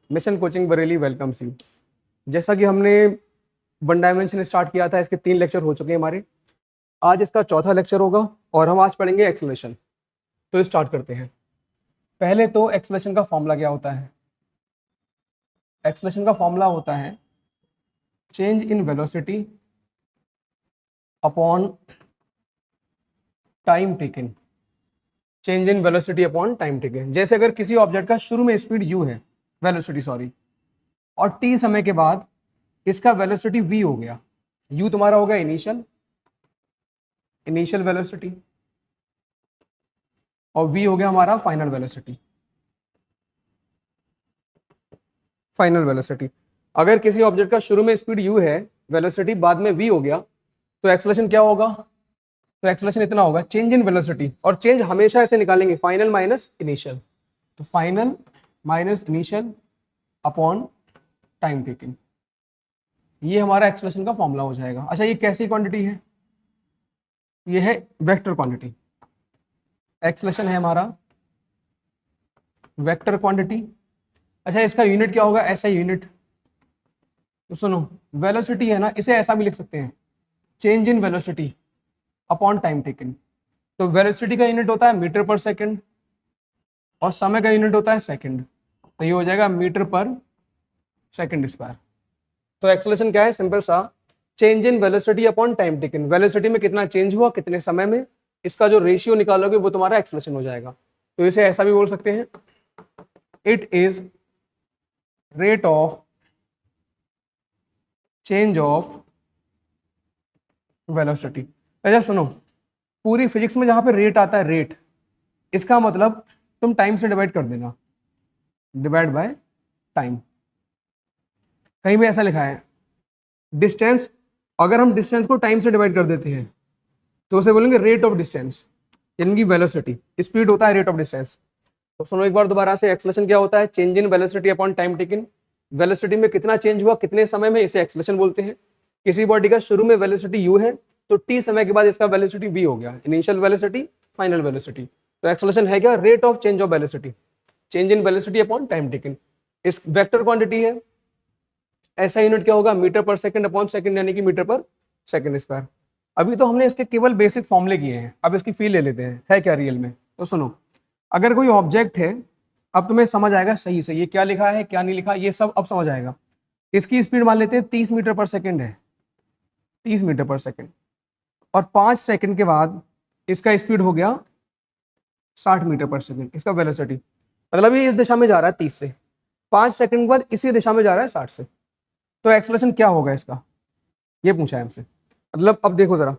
Mission coaching Bareilly welcomes you. जैसा कि हमने वन डायमेंशन स्टार्ट किया था, इसके 3 लेक्चर हो चुके हैं हमारे। आज इसका चौथा लेक्चर होगा और हम आज पढ़ेंगे एक्सेलरेशन। तो स्टार्ट करते हैं। पहले तो एक्सेलरेशन का फॉर्मूला क्या होता है? एक्सेलरेशन का फॉर्मूला होता है change in velocity upon time taken. Change in velocity upon time taken. जैसे अगर किसी ऑब्जेक्ट का शुरू में स्पीड u है, वेलोसिटी सॉरी, और t समय के बाद इसका वेलोसिटी v हो गया। u तुम्हारा हो गया इनिशियल वेलोसिटी और v हो गया हमारा फाइनल वेलोसिटी। अगर किसी ऑब्जेक्ट का शुरू में स्पीड u है, वेलोसिटी बाद में v हो गया, तो एक्सेलरेशन क्या होगा? तो एक्सेलरेशन इतना होगा चेंज इन वेलोसिटी, और चेंज हमेशा ऐसे निकालेंगे फाइनल माइनस इनिशियल। तो final minus initial upon time taken, ये हमारा एक्सप्रेशन का फॉर्मूला हो जाएगा। अच्छा, ये कैसी क्वांटिटी है? ये है वेक्टर क्वांटिटी। एक्सप्रेशन है हमारा वेक्टर क्वांटिटी। अच्छा, इसका यूनिट क्या होगा? ऐसा यूनिट। तो सुनो, वेलोसिटी है ना, इसे ऐसा भी लिख सकते हैं change in velocity upon time taken. तो वेलोसिटी का यूनिट होता है मीटर पर सेकंड और समय का यूनिट होता है सेकंड। तो ये हो जाएगा मीटर पर सेकंड स्क्वायर। तो एक्सेलरेशन क्या है? सिंपल सा change in velocity upon time taken. Velocity में कितना चेंज हुआ कितने समय में, इसका जो रेशियो निकालोगे वो तुम्हारा एक्सेलरेशन हो जाएगा। तो इसे ऐसा भी बोल सकते हैं, it is rate of change of velocity. अच्छा सुनो, पूरी फिजिक्स में जहां पे रेट आता है, रेट, इसका मतलब तुम टाइम से डिवाइड कर देना, डिवाइड बाय टाइम। कहीं भी ऐसा लिखा है डिस्टेंस, अगर हम डिस्टेंस को टाइम से डिवाइड कर देते हैं तो उसे बोलेंगे रेट ऑफ डिस्टेंस, यानी कि वेलोसिटी। स्पीड होता है रेट ऑफ डिस्टेंस। तो सुनो एक बार दोबारा से, एक्सेलरेशन क्या होता है? Change in velocity upon time taken. Velocity में कितना चेंज हुआ कितने समय में, इसे एक्सेलरेशन बोलते हैं। किसी बॉडी का शुरू में वेलोसिटी u है, तो t समय के बाद इसका वेलोसिटी v हो गया, इनिशियल वेलोसिटी फाइनल वेलोसिटी। तो एक्सेलरेशन है क्या? Rate of change of velocity, change in velocity upon time taken. इस वेक्टर क्वांटिटी है, ऐसा यूनिट क्या होगा? Metre per second upon second, यानी कि मीटर पर सेकंड स्क्वायर। अभी तो हमने इसके केवल बेसिक फॉर्मूले किए हैं, अब इसकी फील ले लेते हैं है क्या रियल में। तो सुनो, अगर कोई ऑब्जेक्ट है, अब तुम्हें समझ आएगा सही से ये क्या लिखा है क्या नहीं लिखा, ये सब अब समझ आएगा। इसकी स्पीड मान लेते हैं 30 मीटर पर सेकंड है, 30 मीटर पर सेकंड, और 5 सेकंड के बाद इसका स्पीड हो गया 60 मीटर पर सेकंड, इसका वेलोसिटी। मतलब ये इस दिशा में जा रहा है 30 से, 5 सेकंड के बाद इसी दिशा में जा रहा है 60 से। तो एक्सेलरेशन क्या होगा इसका, ये पूछा है हमसे। मतलब अब देखो जरा,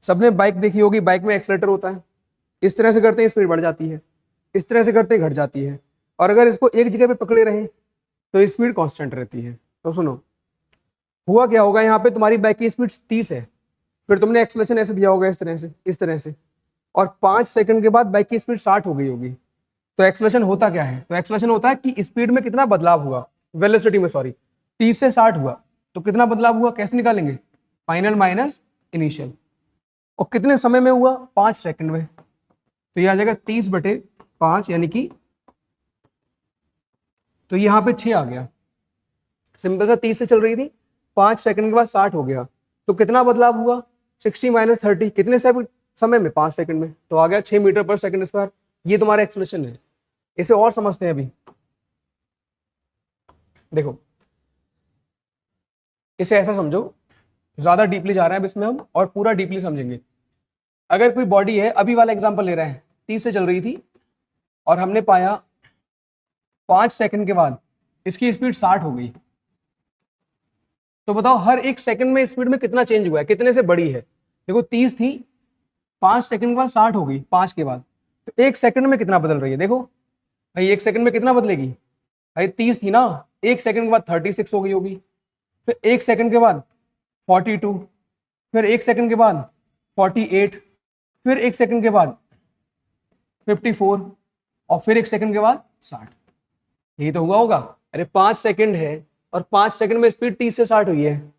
सबने बाइक देखी होगी, बाइक में एक्सेलेटर होता है, इस तरह से करते हैं स्पीड बढ़ जाती है, इस तरह से करते घट जाती है, और अगर इसको एक जगह पे पकड़े रहें तो स्पीड कांस्टेंट रहती है। तो सुनो, हुआ क्या होगा, यहाँ पे तुम्हारी बाइक की स्पीड 30 है, फिर तुमने एक्सेलरेशन ऐसे दिया होगा इस तरह से, और 5 सेकंड के बाद बाइक की स्पीड 60 हो गई होगी। तो एक्सेलरेशन होता क्या है? तो एक्सेलरेशन होता है कि स्पीड में कितना बदलाव हुआ, वेलोसिटी में सॉरी, 30 से 60 हुआ, तो कितना बदलाव हुआ कैसे निकालेंगे? Final minus initial. और कितने समय में हुआ? 5 सेकंड में। तो ये आ जाएगा 30/5, यानी कि, तो यहाँ पे 6 आ गया। सिंपल सा, 30 से चल रही थी, 5 सेकंड के बाद 60 हो गया, तो कितना बदलाव हुआ? 60 माइनस 30, कितने समय में? 5 सेकंड में, तो आ गया 6 मीटर पर सेकंड स्क्वायर। ये तुम्हारा एक्सप्रेशन है। इसे और समझते हैं अभी। देखो, इसे ऐसा समझो, ज्यादा डीपली जा रहे हैं अब इसमें हम, और पूरा डीपली समझेंगे। अगर कोई बॉडी है, अभी वाला एग्जांपल ले रहे हैं, 30 से चल रही थी और हमने पाया 5 सेकंड के बाद इसकी स्पीड 60 हो गई, तो बताओ हर एक सेकंड में स्पीड में कितना चेंज हुआ है, कितने से बड़ी है? देखो 30 थी, 5 सेकंड के बाद 60 हो गई, 5 के बाद, तो एक सेकंड में कितना बदल रही है? देखो भाई, एक सेकंड में कितना बदलेगी भाई? 30 थी ना, एक सेकंड के बाद 36 हो गई होगी, फिर एक सेकंड के बाद 42, फिर एक सेकंड के बाद 48, फिर एक सेकंड के बाद 54, और फिर एक सेकंड के बाद 60। यही तो हुआ होगा। अरे 5 सेकंड है और 5 सेकंड में स्पीड 30 से 60 हुई है,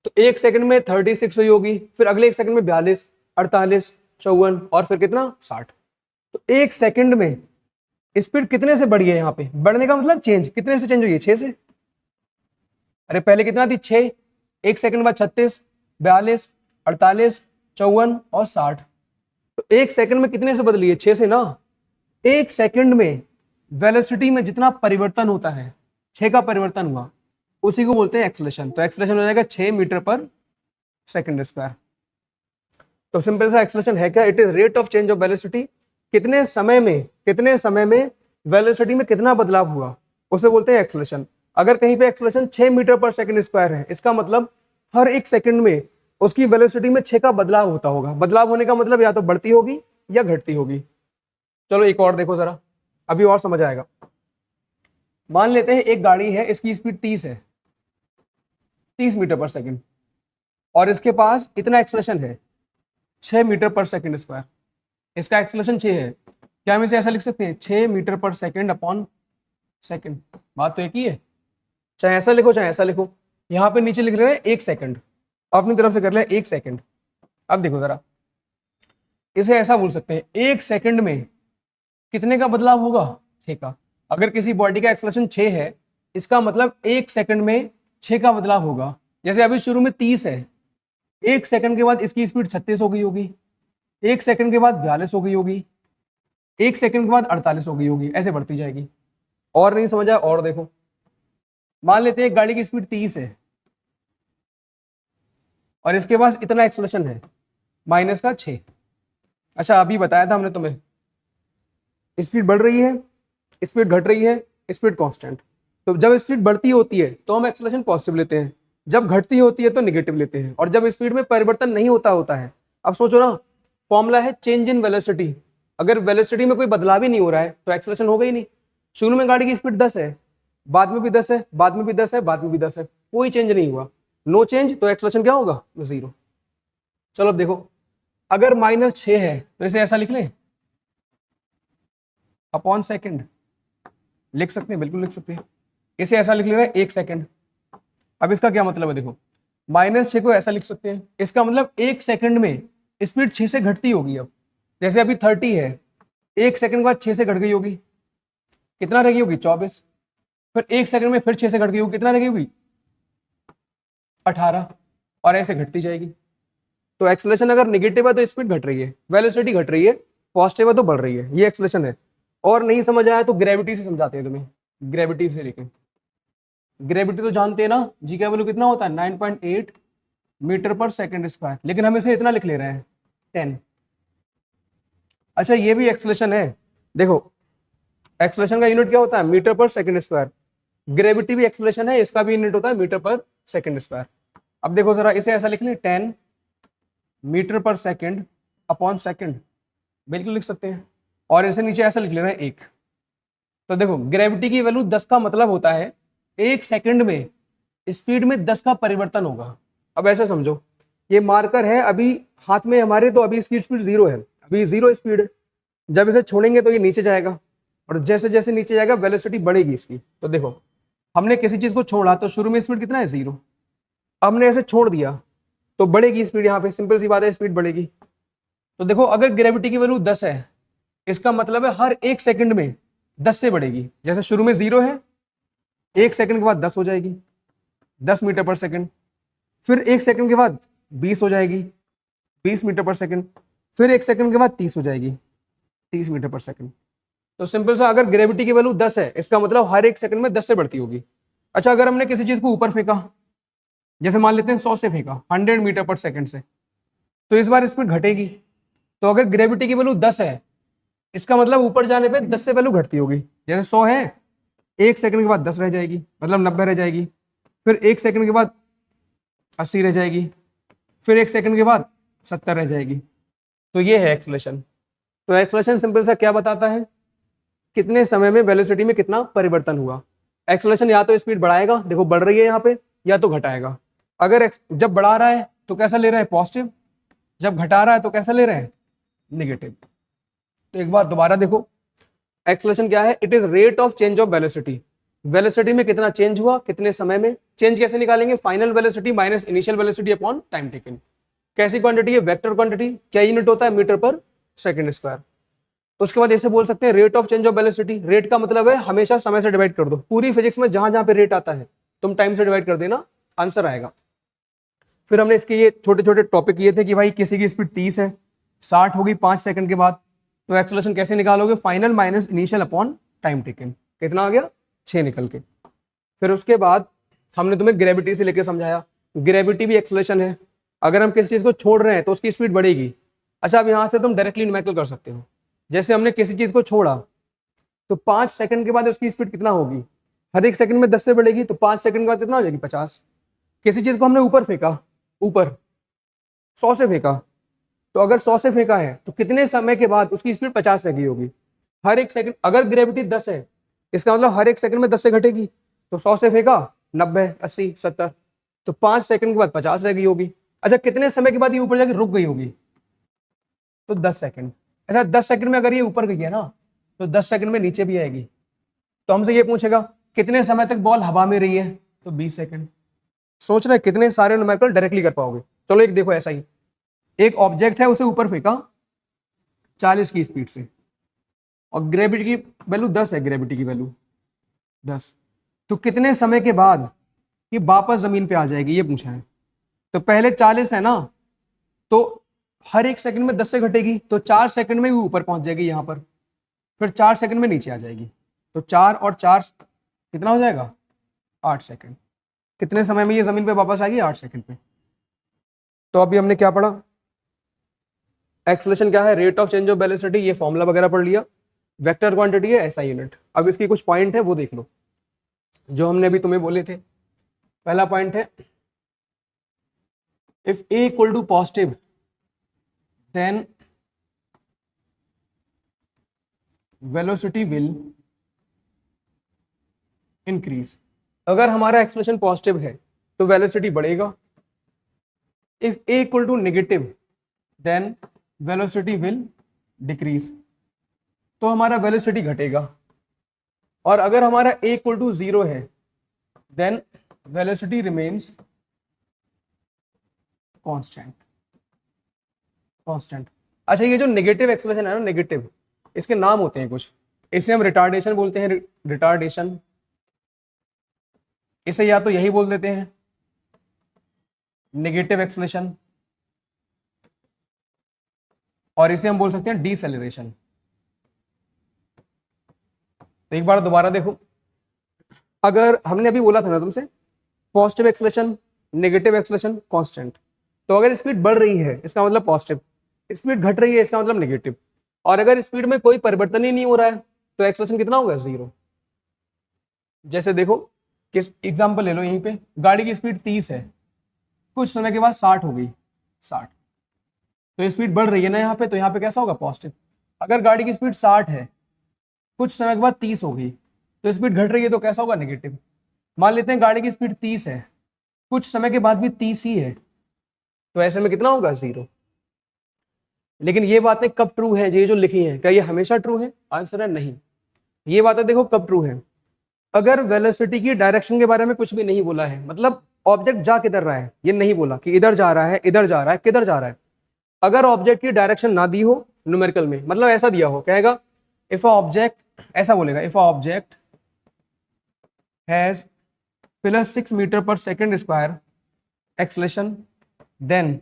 तो एक सेकंड में 36 हुई होगी, फिर अगले एक सेकंड में 42, 48, 54 और फिर कितना 60। तो एक सेकंड में स्पीड कितने से बढ़ी है? यहाँ पे बढ़ने का मतलब चेंज, कितने से चेंज हुई है? 6 से। अरे पहले कितना थी? 6, एक सेकंड बाद 36, 42, 48, 54 और 60। तो एक सेकंड में कितने से बदली है? 6 से ना। एक सेकंड में वेलोसिटी में जितना परिवर्तन होता है, 6 का परिवर्तन हुआ, उसी को बोलते हैं एक्सेलरेशन। तो एक्सेलरेशन हो जाएगा 6 मीटर पर सेकंड स्क्वायर। तो सिंपल सा एक्सेलरेशन है क्या? It is rate of change of velocity. कितने समय में वेलोसिटी में कितना बदलाव हुआ, उसे बोलते हैं एक्सेलरेशन। अगर कहीं पे acceleration 6 meter per second square है, इसका मतलब हर एक सेकंड में उसकी वेलोसिटी में 6 का बदलाव होता होगा। बदलाव होने का मतलब या तो बढ़ती होगी या घटती होगी। चलो एक और देखो जरा, अभी और समझ आएगा। मान लेते हैं एक गाड़ी है, इसकी स्पीड 30 है, 30 मीटर पर सेकंड, और इसके पास इतना एक्सेलरेशन है 6 मीटर पर सेकंड स्क्वायर। इसका एक्सेलरेशन 6 है। क्या हम इसे ऐसा लिख सकते हैं? 6 meter per second upon second. बात तो एक ही है, चाहे ऐसा लिखो चाहे ऐसा लिखो। यहाँ पे नीचे लिख रहे हैं 1 सेकंड, अपनी तरफ से कर ले 1 सेकंड। अब देखो जरा, इसे ऐसा बोल सकते हैं 1 सेकंड में कितने का बदलाव होगा? 6 का। अगर किसी बॉडी का एक्सेलरेशन 6 है, इसका मतलब 1 सेकंड में 6 का बदलाव होगा। जैसे अभी शुरू में 30 है, 1 सेकंड के बाद इसकी स्पीड 36 हो गई होगी, 1 सेकंड के बाद 42 हो गई होगी, 1 सेकंड के बाद 48 हो गई होगी, ऐसे बढ़ती जाएगी। और नहीं समझ आया? और देखो, मान लेते हैं एक गाड़ी की स्पीड 30 है और इसके पास इतना एक्सेलरेशन है माइनस का 6। अच्छा अभी बताया था हमने तुम्हें, स्पीड बढ़ रही है, स्पीड घट रही है, स्पीड कांस्टेंट। तो जब स्पीड बढ़ती होती है तो हम एक्सेलरेशन पॉजिटिव लेते हैं, जब घटती होती है तो निगेटिव लेते हैं, और जब स्पीड में परिवर्तन नहीं होता है। अब सोचो ना, फॉर्मूला है चेंज इन वेलोसिटी। अगर वेलोसिटी में कोई बदलाव ही नहीं हो रहा है तो एक्सेलरेशन होगा ही नहीं। शुरू में गाड़ी की स्पीड 10 है, बाद में भी 10 है, बाद में भी 10 है, बाद में भी 10 है, कोई चेंज नहीं हुआ, नो चेंज, तो एक्सेलरेशन क्या होगा? 0। चलो अब देखो, अगर -6 है तो इसे ऐसा लिख लें अपॉन सेकंड। लिख सकते हैं, बिल्कुल लिख सकते हैं। इसे ऐसा लिख ले रहे हैं 1 सेकंड। अब इसका क्या मतलब है? देखो, -6 को ऐसा लिख सकते हैं, इसका मतलब 1 सेकंड में स्पीड 6 से घटती होगी। अब जैसे अभी 30 है, 1 सेकंड के बाद 6 से घट गई होगी, कितना रह गई होगी? 24। फिर 1 सेकंड में फिर 6 से घट गई होगी, कितना रह गई होगी? 18। और ऐसे घटती जाएगी। तो एक्सेलरेशन अगर निगेटिव है तो स्पीड घट रही है, वेलोसिटी घट रही है, पॉजिटिव है तो बढ़ रही है। ये एक्सेलरेशन है। और नहीं समझ आया तो ग्रेविटी से समझाते हैं तुम्हें, ग्रेविटी से लेके। ग्रेविटी तो जानते हैं ना, जी का वैल्यू कितना होता है? 9.8 मीटर पर सेकंड स्क्वायर, लेकिन हम इसे इतना लिख ले रहे हैं 10। अच्छा ये भी एक्सेलरेशन है। देखो, एक्सेलरेशन का यूनिट क्या होता है? Metre per second square. Gravity भी एक्सेलरेशन है, इसका भी यूनिट होता है मीटर पर सेकंड स्क्वायर। अब देखो जरा, इसे ऐसा लिख लें 10 metre per second upon second, बिल्कुल लिख सकते हैं। और इसे नीचे ऐसा लिख ले रहे हैं 1। तो देखो, ग्रेविटी की वैल्यू 10 का मतलब होता है 1 सेकंड में स्पीड में 10 का परिवर्तन होगा। अब ऐसे समझो, ये मार्कर है अभी हाथ में हमारे, तो अभी इसकी स्पीड 0 है, अभी 0 स्पीड है। जब इसे छोड़ेंगे तो ये नीचे जाएगा, और जैसे जैसे नीचे जाएगा वेलोसिटी बढ़ेगी इसकी। तो देखो, हमने किसी चीज को छोड़ा तो शुरू में स्पीड कितना है? 0। हमने ऐसे छोड़ दिया तो बढ़ेगी स्पीड, यहाँ पे सिंपल सी बात है, स्पीड बढ़ेगी। तो देखो, अगर ग्रेविटी की वैल्यू 10 है, इसका मतलब है हर 1 सेकंड में 10 से बढ़ेगी। जैसे शुरू में 0 है, 1 सेकंड के बाद 10 हो जाएगी, 10 मीटर पर सेकंड। फिर 1 सेकंड के बाद 20 हो जाएगी, 20 मीटर पर सेकंड। फिर 1 सेकंड के बाद 30 हो जाएगी, 30 मीटर पर सेकंड। तो सिंपल सा, अगर ग्रेविटी की वैल्यू 10 है, इसका मतलब हर 1 सेकंड में 10 से बढ़ती होगी। अच्छा, अगर हमने किसी चीज को ऊपर फेंका, जैसे मान लेते हैं 100 से फेंका 100 मीटर पर सेकंड से, तो इस बार स्पीड घटेगी। तो अगर ग्रेविटी की वैल्यू 10 है, इसका मतलब ऊपर जाने पे 10 से वैल्यू घटती होगी। जैसे 100 है, 1 सेकंड के बाद 10 रह जाएगी, मतलब 90 रह जाएगी। फिर 1 सेकंड के बाद 80 रह जाएगी, फिर 1 सेकंड के बाद 70 रह जाएगी। तो ये है एक्सेलरेशन। तो एक्सेलरेशन सिंपल सा क्या बताता है? कितने समय में वेलोसिटी में कितना परिवर्तन हुआ। एक्सेलरेशन या तो स्पीड बढ़ाएगा, देखो बढ़ रही है यहाँ पे, या तो घटाएगा। अगर जब बढ़ा रहा है तो कैसा ले रहा है? पॉजिटिव। जब घटा रहा है तो कैसा ले रहे हैं? निगेटिव। तो एक बार दोबारा देखो, एक्सेलरेशन क्या है? It is rate of change of velocity. Velocity में कितना चेंज हुआ, कितने समय में। चेंज कैसे निकालेंगे, final velocity minus initial velocity upon time taken. कैसी क्वांटिटी है, वेक्टर क्वांटिटी। क्या यूनिट होता है, मीटर पर सेकंड स्क्वायर। उसके बाद ऐसे बोल सकते हैं rate of change of velocity. Rate का मतलब है हमेशा समय से डिवाइड कर दो। पूरी फिजिक्स में जहां जहां पे रेट आता है तुम टाइम से डिवाइड कर देना, आंसर आएगा। फिर हमने इसके ये छोटे छोटे टॉपिक किए थे कि भाई किसी की स्पीड 30 है, 60 होगी 5 सेकंड के बाद, तो एक्सेलरेशन कैसे निकालोगे, final minus initial upon time taken. कितना आ गया, 6 निकल के। फिर उसके बाद हमने तुम्हें ग्रेविटी से लेके समझाया, ग्रेविटी भी एक्सेलरेशन है। अगर हम किसी चीज को छोड़ रहे हैं तो उसकी स्पीड बढ़ेगी। अच्छा, अब यहां से तुम डायरेक्टली न्यूमेरिकल कर सकते हो। जैसे हमने किसी चीज को छोड़ा तो 5 सेकंड के बाद उसकी स्पीड कितना होगी, हर एक सेकंड में 10 से बढ़ेगी, तो 5 सेकंड के बाद कितना हो जाएगी, 50। किसी चीज को हमने ऊपर फेंका, ऊपर 100 से फेंका, तो अगर 100 से फेंका है तो कितने समय के बाद उसकी स्पीड 50 से होगी, हर एक सेकंड। अगर ग्रेविटी 10 है, इसका मतलब हर एक सेकंड में 10 से घटेगी, तो 100 से फेंका 90, 80, 70, तो 5 सेकंड के बाद 50 रह गई होगी। अच्छा, कितने समय के बाद ये ऊपर जाके रुक गई होगी, तो 10 सेकंड। अच्छा, 10 सेकंड में अगर ये ऊपर गई है ना, तो 10 सेकंड में नीचे भी आएगी। तो हमसे ये पूछेगा कितने समय तक बॉल हवा में रही है, तो 20 सेकंड। सोच रहे कितने सारे न्यूमेरिकल डायरेक्टली कर पाओगे। चलो एक देखो, ऐसा ही एक ऑब्जेक्ट है, उसे ऊपर फेंका 40 की स्पीड से, और ग्रेविटी की वैल्यू 10 है, ग्रेविटी की वैल्यू 10, तो कितने समय के बाद ये वापस जमीन पे आ जाएगी, ये पूछा है। तो पहले 40 है ना, तो हर एक सेकंड में 10 से घटेगी, तो 4 सेकंड में ही ऊपर पहुंच जाएगी यहां पर, फिर 4 सेकंड में नीचे आ जाएगी, तो 4 और 4 कितना हो जाएगा, 8 सेकंड। कितने समय में ये जमीन पे वापस आएगी, 8 सेकंड पे। तो अभी हमने क्या पढ़ा, एक्सेलरेशन क्या है, rate of change of velocity, ये फॉर्मूला वगैरह पढ़ लिया। वेक्टर क्वांटिटी है, ऐसा यूनिट। अब इसकी कुछ पॉइंट है वो देख लो जो हमने अभी तुम्हें बोले थे। पहला पॉइंट है, if A equal to positive then velocity will increase. अगर हमारा एक्सेलरेशन पॉजिटिव है तो वेलोसिटी बढ़ेगा। If A equal to negative then velocity will decrease, तो हमारा वेलोसिटी घटेगा। और अगर हमारा a इक्वल टू 0 है then velocity remains constant. Constant. अच्छा, ये जो नेगेटिव एक्सेलरेशन है ना, नेगेटिव, इसके नाम होते हैं कुछ। इसे हम रिटार्डेशन बोलते हैं, रिटार्डेशन। इसे या तो यही बोल देते हैं नेगेटिव एक्सेलरेशन, और इसे हम बोल सकते हैं डीसेलरेशन। तो एक बार दोबारा देखो, अगर हमने अभी बोला था ना तुमसे positive acceleration, negative acceleration, constant, तो अगर स्पीड बढ़ रही है इसका मतलब पॉजिटिव, स्पीड घट रही है इसका मतलब नेगेटिव, और अगर स्पीड में कोई परिवर्तन ही नहीं हो रहा है तो एक्सेलरेशन कितना होगा, 0। जैसे देखो, किस एग्जांपल ले लो, यहीं पे गाड़ी की स्पीड 30 है, कुछ समय के बाद 60 हो गई, 60, तो स्पीड बढ़ रही है ना यहाँ पे, तो यहाँ पे कैसा होगा, पॉजिटिव। अगर गाड़ी की स्पीड 60 है, कुछ समय के बाद 30 हो गई, तो स्पीड घट रही है, तो कैसा होगा, नेगेटिव। मान लेते हैं गाड़ी की स्पीड 30 है, कुछ समय के बाद भी 30 ही है, तो ऐसे में कितना होगा, 0। लेकिन ये बातें कब ट्रू है, ये जो लिखी है, क्या ये हमेशा ट्रू है, आंसर है नहीं। ये बातें देखो कब ट्रू है, अगर वेलोसिटी की डायरेक्शन के बारे में कुछ भी नहीं बोला है, मतलब ऑब्जेक्ट जा किधर रहा है, ये नहीं बोला कि इधर जा रहा है, इधर जा रहा है, किधर जा रहा है। अगर ऑब्जेक्ट की डायरेक्शन ना दी हो न्यूमेरिकल में, मतलब ऐसा दिया हो, कहेगा इफ अ ऑब्जेक्ट, ऐसा बोलेगा, if a object has +6 meter per second square acceleration then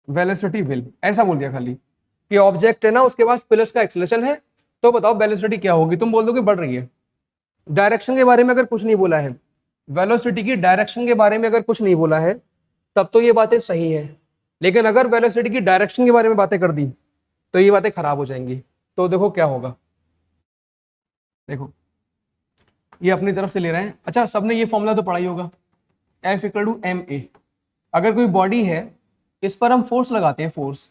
velocity will, ऐसा बोल दिया खाली कि ऑब्जेक्ट है ना, उसके पास प्लस का एक्सेलरेशन है, तो बताओ वेलोसिटी क्या होगी, तुम बोल दो कि बढ़ रही है। डायरेक्शन के बारे में अगर कुछ नहीं बोला है, वेलोसिटी की डायरेक्शन के बारे में अगर कुछ नहीं बोला है, तब तो ये बातें सही है। लेकिन अगर वेलोसिटी की डायरेक्शन के बारे में बातें कर दी तो ये बातें खराब हो जाएंगी। तो देखो क्या होगा, देखो ये अपनी तरफ से ले रहे हैं। अच्छा, सबने ये फॉर्मूला तो पढ़ा ही होगा, F = ma। अगर कोई बॉडी है, इस पर हम फोर्स लगाते हैं, फोर्स,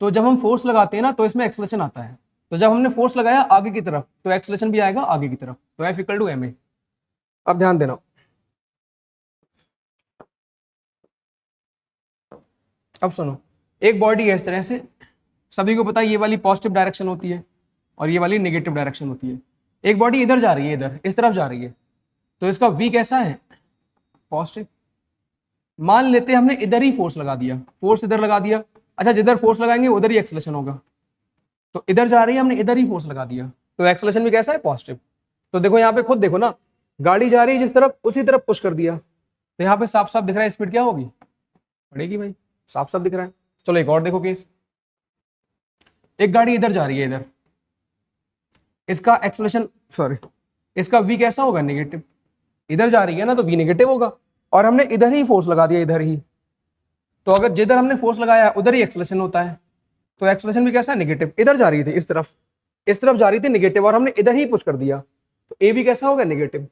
तो जब हम फोर्स लगाते हैं ना तो इसमें एक्सेलरेशन आता है, तो जब हमने फोर्स लगाया आगे की तरफ तो एक्सेलरेशन भी आएगा आगे की तरफ, तो F = ma। अब ध्यान देना, अब सुनो, एक बॉडी है इस तरह से, सभी को पता है ये वाली पॉजिटिव डायरेक्शन होती है और ये वाली नेगेटिव डायरेक्शन होती है। एक बॉडी इधर जा रही है, इधर इस तरफ जा रही है, तो इसका v कैसा है? पॉजिटिव। मान लेते हैं हमने इधर ही फोर्स लगा दिया, फोर्स इधर लगा दिया। अच्छा, जिधर फोर्स लगाएंगे उधर ही एक्सेलरेशन होगा, तो इधर जा रही है, हमने इधर ही फोर्स लगा दिया, तो एक्सेलरेशन भी कैसा है? पॉजिटिव। तो देखो यहाँ पे खुद देखो ना, गाड़ी जा रही है जिस तरफ उसी तरफ पुश कर दिया, तो यहाँ पे साफ साफ दिख रहा है स्पीड क्या होगी? बढ़ेगी भाई, साफ साफ दिख रहा है। चलो एक और देखो केस, एक गाड़ी इधर जा रही है, इधर, इसका एक्सेलरेशन सॉरी इसका v कैसा होगा? नेगेटिव। इधर जा रही है ना, तो v नेगेटिव होगा, और हमने इधर ही फोर्स लगा दिया, इधर ही, तो अगर जिधर हमने फोर्स लगाया उधर ही एक्सेलरेशन होता है, तो एक्सेलरेशन भी कैसा है? नेगेटिव। इधर जा रही थी, इस तरफ जा रही थी नेगेटिव, और हमने इधर ही पुश कर दिया, तो ए भी कैसा होगा? नेगेटिव।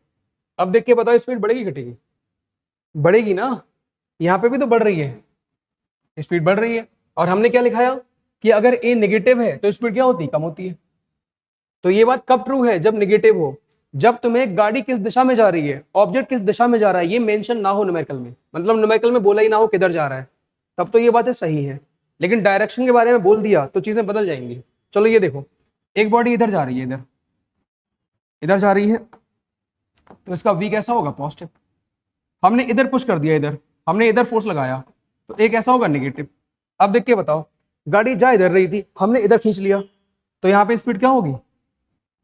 अब देख के बताओ स्पीड बढ़ेगी घटेगी? बढ़ेगी ना, यहाँ पे भी तो बढ़ रही है, स्पीड बढ़ रही है। और हमने क्या लिखाया कि अगर ए नेगेटिव है तो स्पीड क्या होती है? कम होती है। तो ये बात कब ट्रू है? जब नेगेटिव हो, जब तुम्हें गाड़ी किस दिशा में जा रही है, ऑब्जेक्ट किस दिशा में जा रहा है, ये मेंशन ना हो न्यूमेरिकल में, मतलब न्यूमेरिकल में बोला ही ना हो किधर जा रहा है, तब तो ये बातें सही है। लेकिन डायरेक्शन के बारे में बोल दिया तो चीजें बदल जाएंगी। चलो ये देखो, एक बॉडी इधर जा रही है, इधर जा रही है, तो इसका v कैसा होगा? पॉजिटिव। हमने इधर पुश कर दिया, इधर हमने इधर फोर्स लगाया, तो a कैसा होगा? नेगेटिव। अब देख के बताओ, गाड़ी जा इधर रही थी, हमने इधर खींच लिया, तो यहाँ पे स्पीड क्या होगी?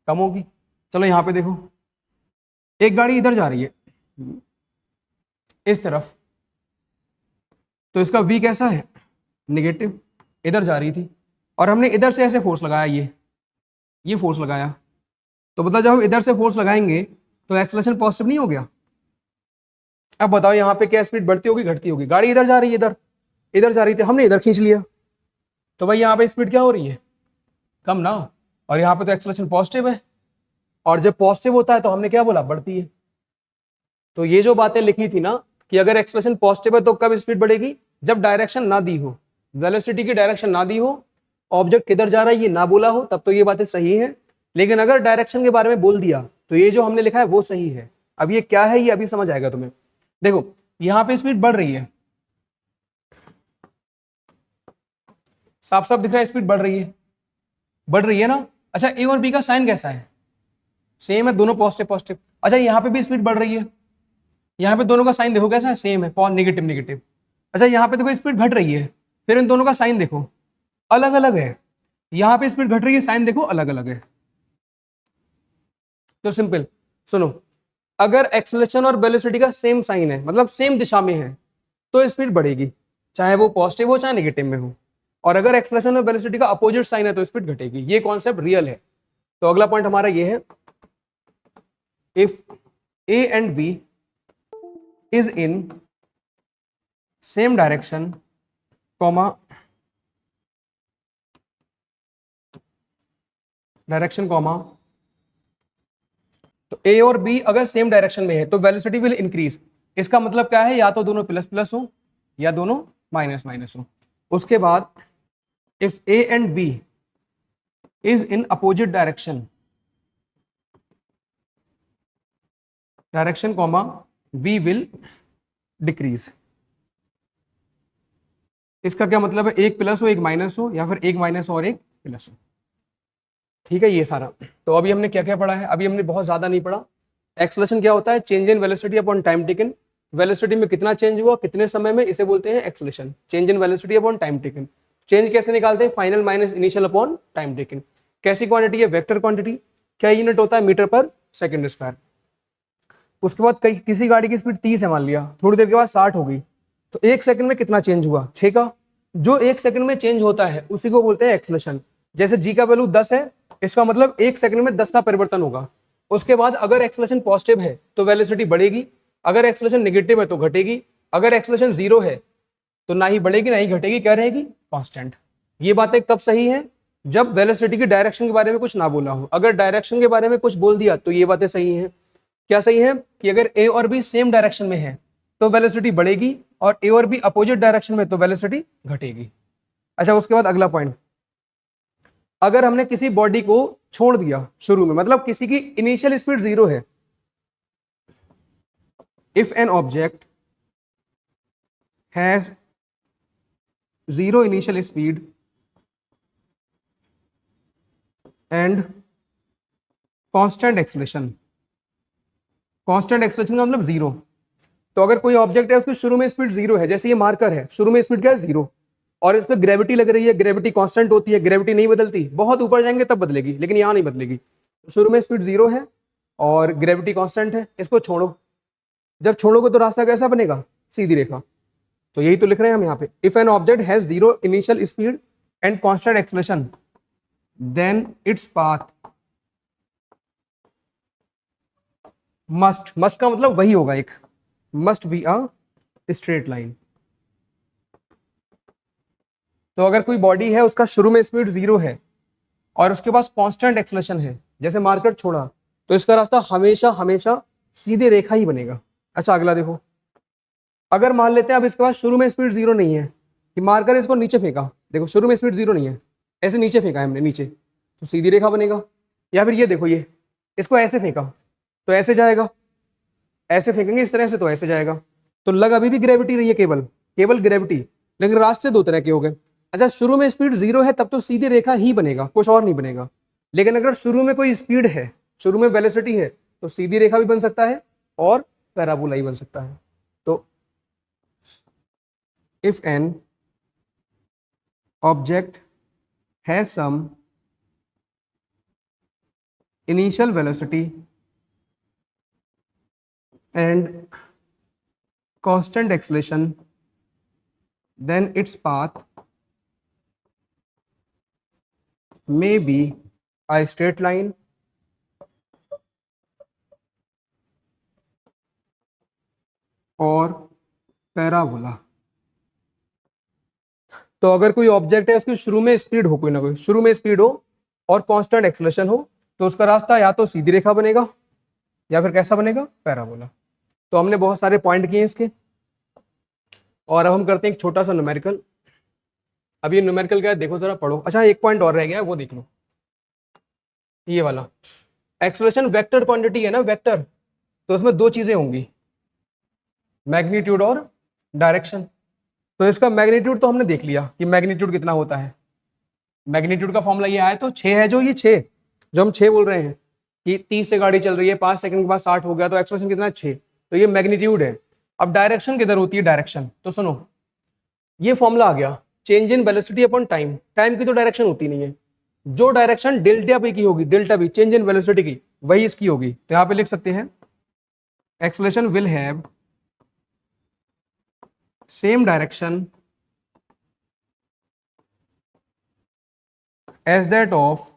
कम होगी। चलो यहाँ पे देखो, एक गाड़ी इधर जा रही है इस तरफ, तो इसका v कैसा है? नेगेटिव। इधर जा रही थी और हमने इधर से ऐसे फोर्स लगाया, ये फोर्स लगाया, तो मतलब जब हम इधर से फोर्स लगाएंगे तो एक्सेलरेशन पॉजिटिव नहीं हो गया? अब बताओ यहाँ पे क्या स्पीड बढ़ती होगी घटती होगी? गाड़ी इधर जा रही है, इधर जा रही थी, हमने इधर खींच लिया, तो भाई यहाँ पे स्पीड क्या हो रही है? कम ना। और यहाँ पे तो एक्सेलरेशन पॉजिटिव है, और जब पॉजिटिव होता है तो हमने क्या बोला? बढ़ती है। तो ये जो बातें लिखी थी ना कि अगर एक्सेलरेशन पॉजिटिव है तो कब स्पीड बढ़ेगी? जब डायरेक्शन ना दी हो, वेलोसिटी की डायरेक्शन ना दी हो, ऑब्जेक्ट किधर जा रहा है ये ना बोला हो, तब तो ये बातें सही है। लेकिन अगर डायरेक्शन के बारे में बोल दिया तो ये जो हमने लिखा है वो सही है। अब ये क्या है ये अभी समझ आएगा तुम्हें। देखो यहां पे स्पीड बढ़ रही है, साफ साफ दिख रहा है स्पीड बढ़ रही है ना। अच्छा, ए और बी का साइन कैसा है? सेम है, दोनों पॉजिटिव पॉजिटिव। अच्छा, यहाँ पे भी स्पीड बढ़ रही है, यहाँ पे दोनों का साइन देखो कैसा है? सेम है, नेगेटिव नेगेटिव। अच्छा, यहाँ पे देखो स्पीड घट रही है, फिर इन दोनों का साइन देखो अलग अलग है। यहाँ पे स्पीड घट रही है, साइन देखो अलग अलग है। तो सिंपल सुनो, अगर एक्सेलरेशन और वेलोसिटी का सेम साइन है, मतलब सेम दिशा में है, तो स्पीड बढ़ेगी, चाहे वो पॉजिटिव हो चाहे नेगेटिव में हो। और अगर एक्सेलरेशन और वेलोसिटी का अपोजिट साइन है तो स्पीड घटेगी। ये कॉन्सेप्ट रियल है। तो अगला पॉइंट हमारा ये है, if A and B is in same direction comma तो ए और बी अगर सेम डायरेक्शन में है तो वेलोसिटी विल इंक्रीज। इसका मतलब क्या है? या तो दोनों प्लस प्लस हो या दोनों माइनस माइनस हो। उसके बाद if A and B is in opposite direction comma V will decrease. इसका क्या मतलब है? एक प्लस हो एक माइनस हो, या फिर एक माइनस हो और एक प्लस हो। ठीक है, ये सारा। तो अभी हमने क्या क्या पढ़ा है? अभी हमने बहुत ज्यादा नहीं पढ़ा। एक्सेलरेशन क्या होता है? Change in velocity upon time taken. Velocity में कितना चेंज हुआ कितने समय में, इसे बोलते हैं acceleration. Change in velocity upon time taken. Change कैसे निकालते हैं? Final minus initial upon time taken. कैसी क्वांटिटी है? Vector quantity. क्या यूनिट होता है? Metre per second square. उसके बाद किसी गाड़ी की स्पीड 30 है मान लिया, थोड़ी देर के बाद 60 हो गई, तो एक सेकंड में कितना चेंज हुआ? 6 का। जो एक सेकंड में चेंज होता है उसी को बोलते हैं एक्सेलरेशन। जैसे जी का वैल्यू 10 है, इसका मतलब एक सेकंड में 10 का परिवर्तन होगा। उसके बाद अगर एक्सेलरेशन पॉजिटिव है तो वेलोसिटी बढ़ेगी, अगर एक्सेलरेशन नेगेटिव है तो घटेगी, अगर एक्सेलरेशन 0 है तो ना ही बढ़ेगी ना ही घटेगी, क्या रहेगी? कांस्टेंट। ये बातें कब सही है? जब वेलोसिटी की डायरेक्शन के बारे में कुछ ना बोला हो। अगर डायरेक्शन के बारे में कुछ बोल दिया तो ये बातें सही हैं। क्या सही है? कि अगर ए और बी सेम डायरेक्शन में है तो वेलोसिटी बढ़ेगी, और ए और बी अपोजिट डायरेक्शन में तो वेलोसिटी घटेगी। अच्छा, उसके बाद अगला पॉइंट, अगर हमने किसी बॉडी को छोड़ दिया शुरू में, मतलब किसी की इनिशियल स्पीड 0 है, if an object has 0 initial speed and constant acceleration, constant acceleration का मतलब जीरो। तो अगर कोई ऑब्जेक्ट है उसकी शुरू में स्पीड जीरो है, जैसे ये मार्कर है, शुरू में स्पीड क्या है जीरो, और इस पर ग्रेविटी लग रही है, ग्रेविटी कांस्टेंट होती है, ग्रेविटी नहीं बदलती, बहुत ऊपर जाएंगे तब बदलेगी, लेकिन यहाँ नहीं बदलेगी। शुरू में स्पीड जीरो है और ग्रेविटी कांस्टेंट है, इसको छोड़ो, जब छोड़ोगे तो रास्ता कैसा बनेगा, सीधी रेखा। तो यही तो लिख रहे हैं हम यहाँ पे, if an object has zero initial speed and constant acceleration then its path must का मतलब वही होगा, एक must be a straight line. तो अगर कोई बॉडी है उसका शुरू में स्पीड जीरो है और उसके पास कांस्टेंट एक्सेलरेशन है, जैसे मार्कर छोड़ा, तो इसका रास्ता हमेशा हमेशा सीधे रेखा ही बनेगा। अच्छा अगला देखो, अगर मान लेते हैं अब इसके पास शुरू में स्पीड जीरो नहीं है, कि मार्कर इसको नीचे फेंका, देखो शुरू में स्पीड जीरो नहीं है, ऐसे नीचे फेंका है हमने नीचे, तो सीधी रेखा बनेगा। या फिर ये देखो, ये इसको ऐसे फेंका तो ऐसे जाएगा, ऐसे फेंकेंगे इस तरह से तो ऐसे जाएगा। तो लग अभी भी ग्रेविटी रही है, केवल केवल ग्रेविटी, लेकिन रास्ते दो तरह के हो गए। अच्छा शुरू में स्पीड जीरो है तब तो सीधी रेखा ही बनेगा, कुछ और नहीं बनेगा। लेकिन अगर शुरू में कोई स्पीड है, शुरू में वेलोसिटी है, तो सीधी रेखा भी बन सकता है और पैराबोला ही बन सकता है। तो if an object has some initial velocity and constant acceleration then its path may be a straight line और पैराबोला। तो अगर कोई ऑब्जेक्ट है उसकी शुरू में स्पीड हो, कोई ना कोई शुरू में स्पीड हो और कांस्टेंट एक्सेलरेशन हो, तो उसका रास्ता या तो सीधी रेखा बनेगा या फिर कैसा बनेगा, पैराबोला। तो हमने बहुत सारे पॉइंट किए इसके, और अब हम करते हैं एक छोटा सा न्यूमेरिकल। अब ये न्यूमेरिकल क्या है देखो जरा, पढ़ो। अच्छा एक पॉइंट और रह गया है, वो देख लो, ये वाला एक्सेलरेशन वेक्टर क्वांटिटी है ना, वेक्टर, तो उसमें दो चीजें होंगी, मैग्नीट्यूड और डायरेक्शन। तो इसका मैग्नीट्यूड तो हमने देख लिया कि मैग्नीट्यूड कितना होता है, मैग्नीट्यूड का फॉर्मूला ये आया, तो 6 है, जो ये 6 जो हम 6 बोल रहे हैं कि 30 से गाड़ी चल रही है, 5 सेकंड के बाद 60 हो गया, तो एक्सेलरेशन कितना है 6, तो ये मैग्नीट्यूड है। अब डायरेक्शन किधर होती है, डायरेक्शन, तो सुनो ये फॉर्मूला आ गया, change in velocity upon time, time की तो डायरेक्शन होती नहीं है, जो डायरेक्शन डेल्टा पी की होगी, delta P change in velocity की, वही इसकी होगी। तो यहां पे लिख सकते हैं acceleration will have same direction as that of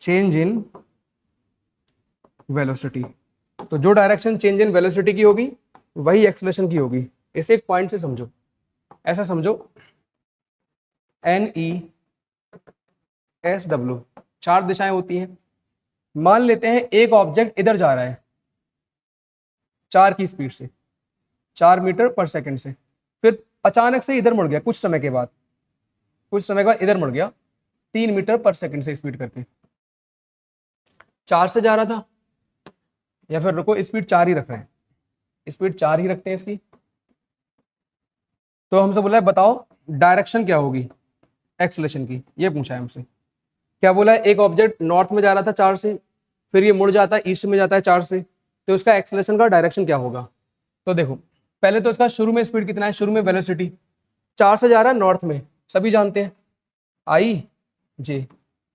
change in velocity. तो जो डायरेक्शन चेंज इन वेलोसिटी की होगी वही एक्सेलरेशन की होगी। इसे एक पॉइंट से समझो, ऐसा समझो NESW 4 दिशाएं होती हैं। मान लेते हैं एक ऑब्जेक्ट इधर जा रहा है 4 की स्पीड से, 4 मीटर पर सेकंड से, फिर अचानक से इधर मुड़ गया, कुछ समय के बाद इधर मुड़ गया 3 मीटर पर सेकंड से स्पीड करके, 4 से जा रहा था, या फिर रुको स्पीड 4 ही रख रहे हैं, स्पीड 4 ही रखते हैं इसकी। तो हमसे बोला है बताओ डायरेक्शन क्या होगी एक्सेलरेशन की, ये पूछा है हमसे। क्या बोला है, एक ऑब्जेक्ट नॉर्थ में जा रहा था 4 से, फिर ये मुड़ जाता है ईस्ट में जाता है 4 से, तो उसका एक्सेलरेशन का डायरेक्शन क्या होगा। तो देखो पहले तो इसका शुरू में स्पीड कितना है, शुरू में वेलोसिटी 4 से जा रहा है नॉर्थ में, सभी जानते हैं आई जे,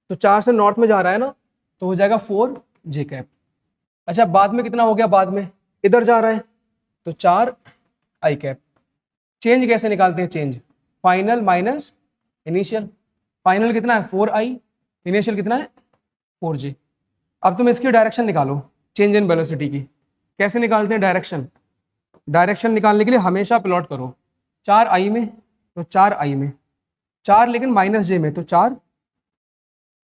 तो 4 से नॉर्थ में जा रहा है ना, तो हो जाएगा 4 जे कैप। अच्छा बाद में कितना हो गया, बाद में इधर जा रहा है तो 4 आई कैप। चेंज कैसे निकालते हैं, change final minus initial, final कितना है 4 आई, इनिशियल कितना है 4 जे। अब तुम इसकी डायरेक्शन निकालो चेंज इन वेलोसिटी की, कैसे निकालते हैं डायरेक्शन, डायरेक्शन निकालने के लिए हमेशा प्लॉट करो 4 आई में, तो 4 आई में 4 लेकिन माइनस जे में, तो 4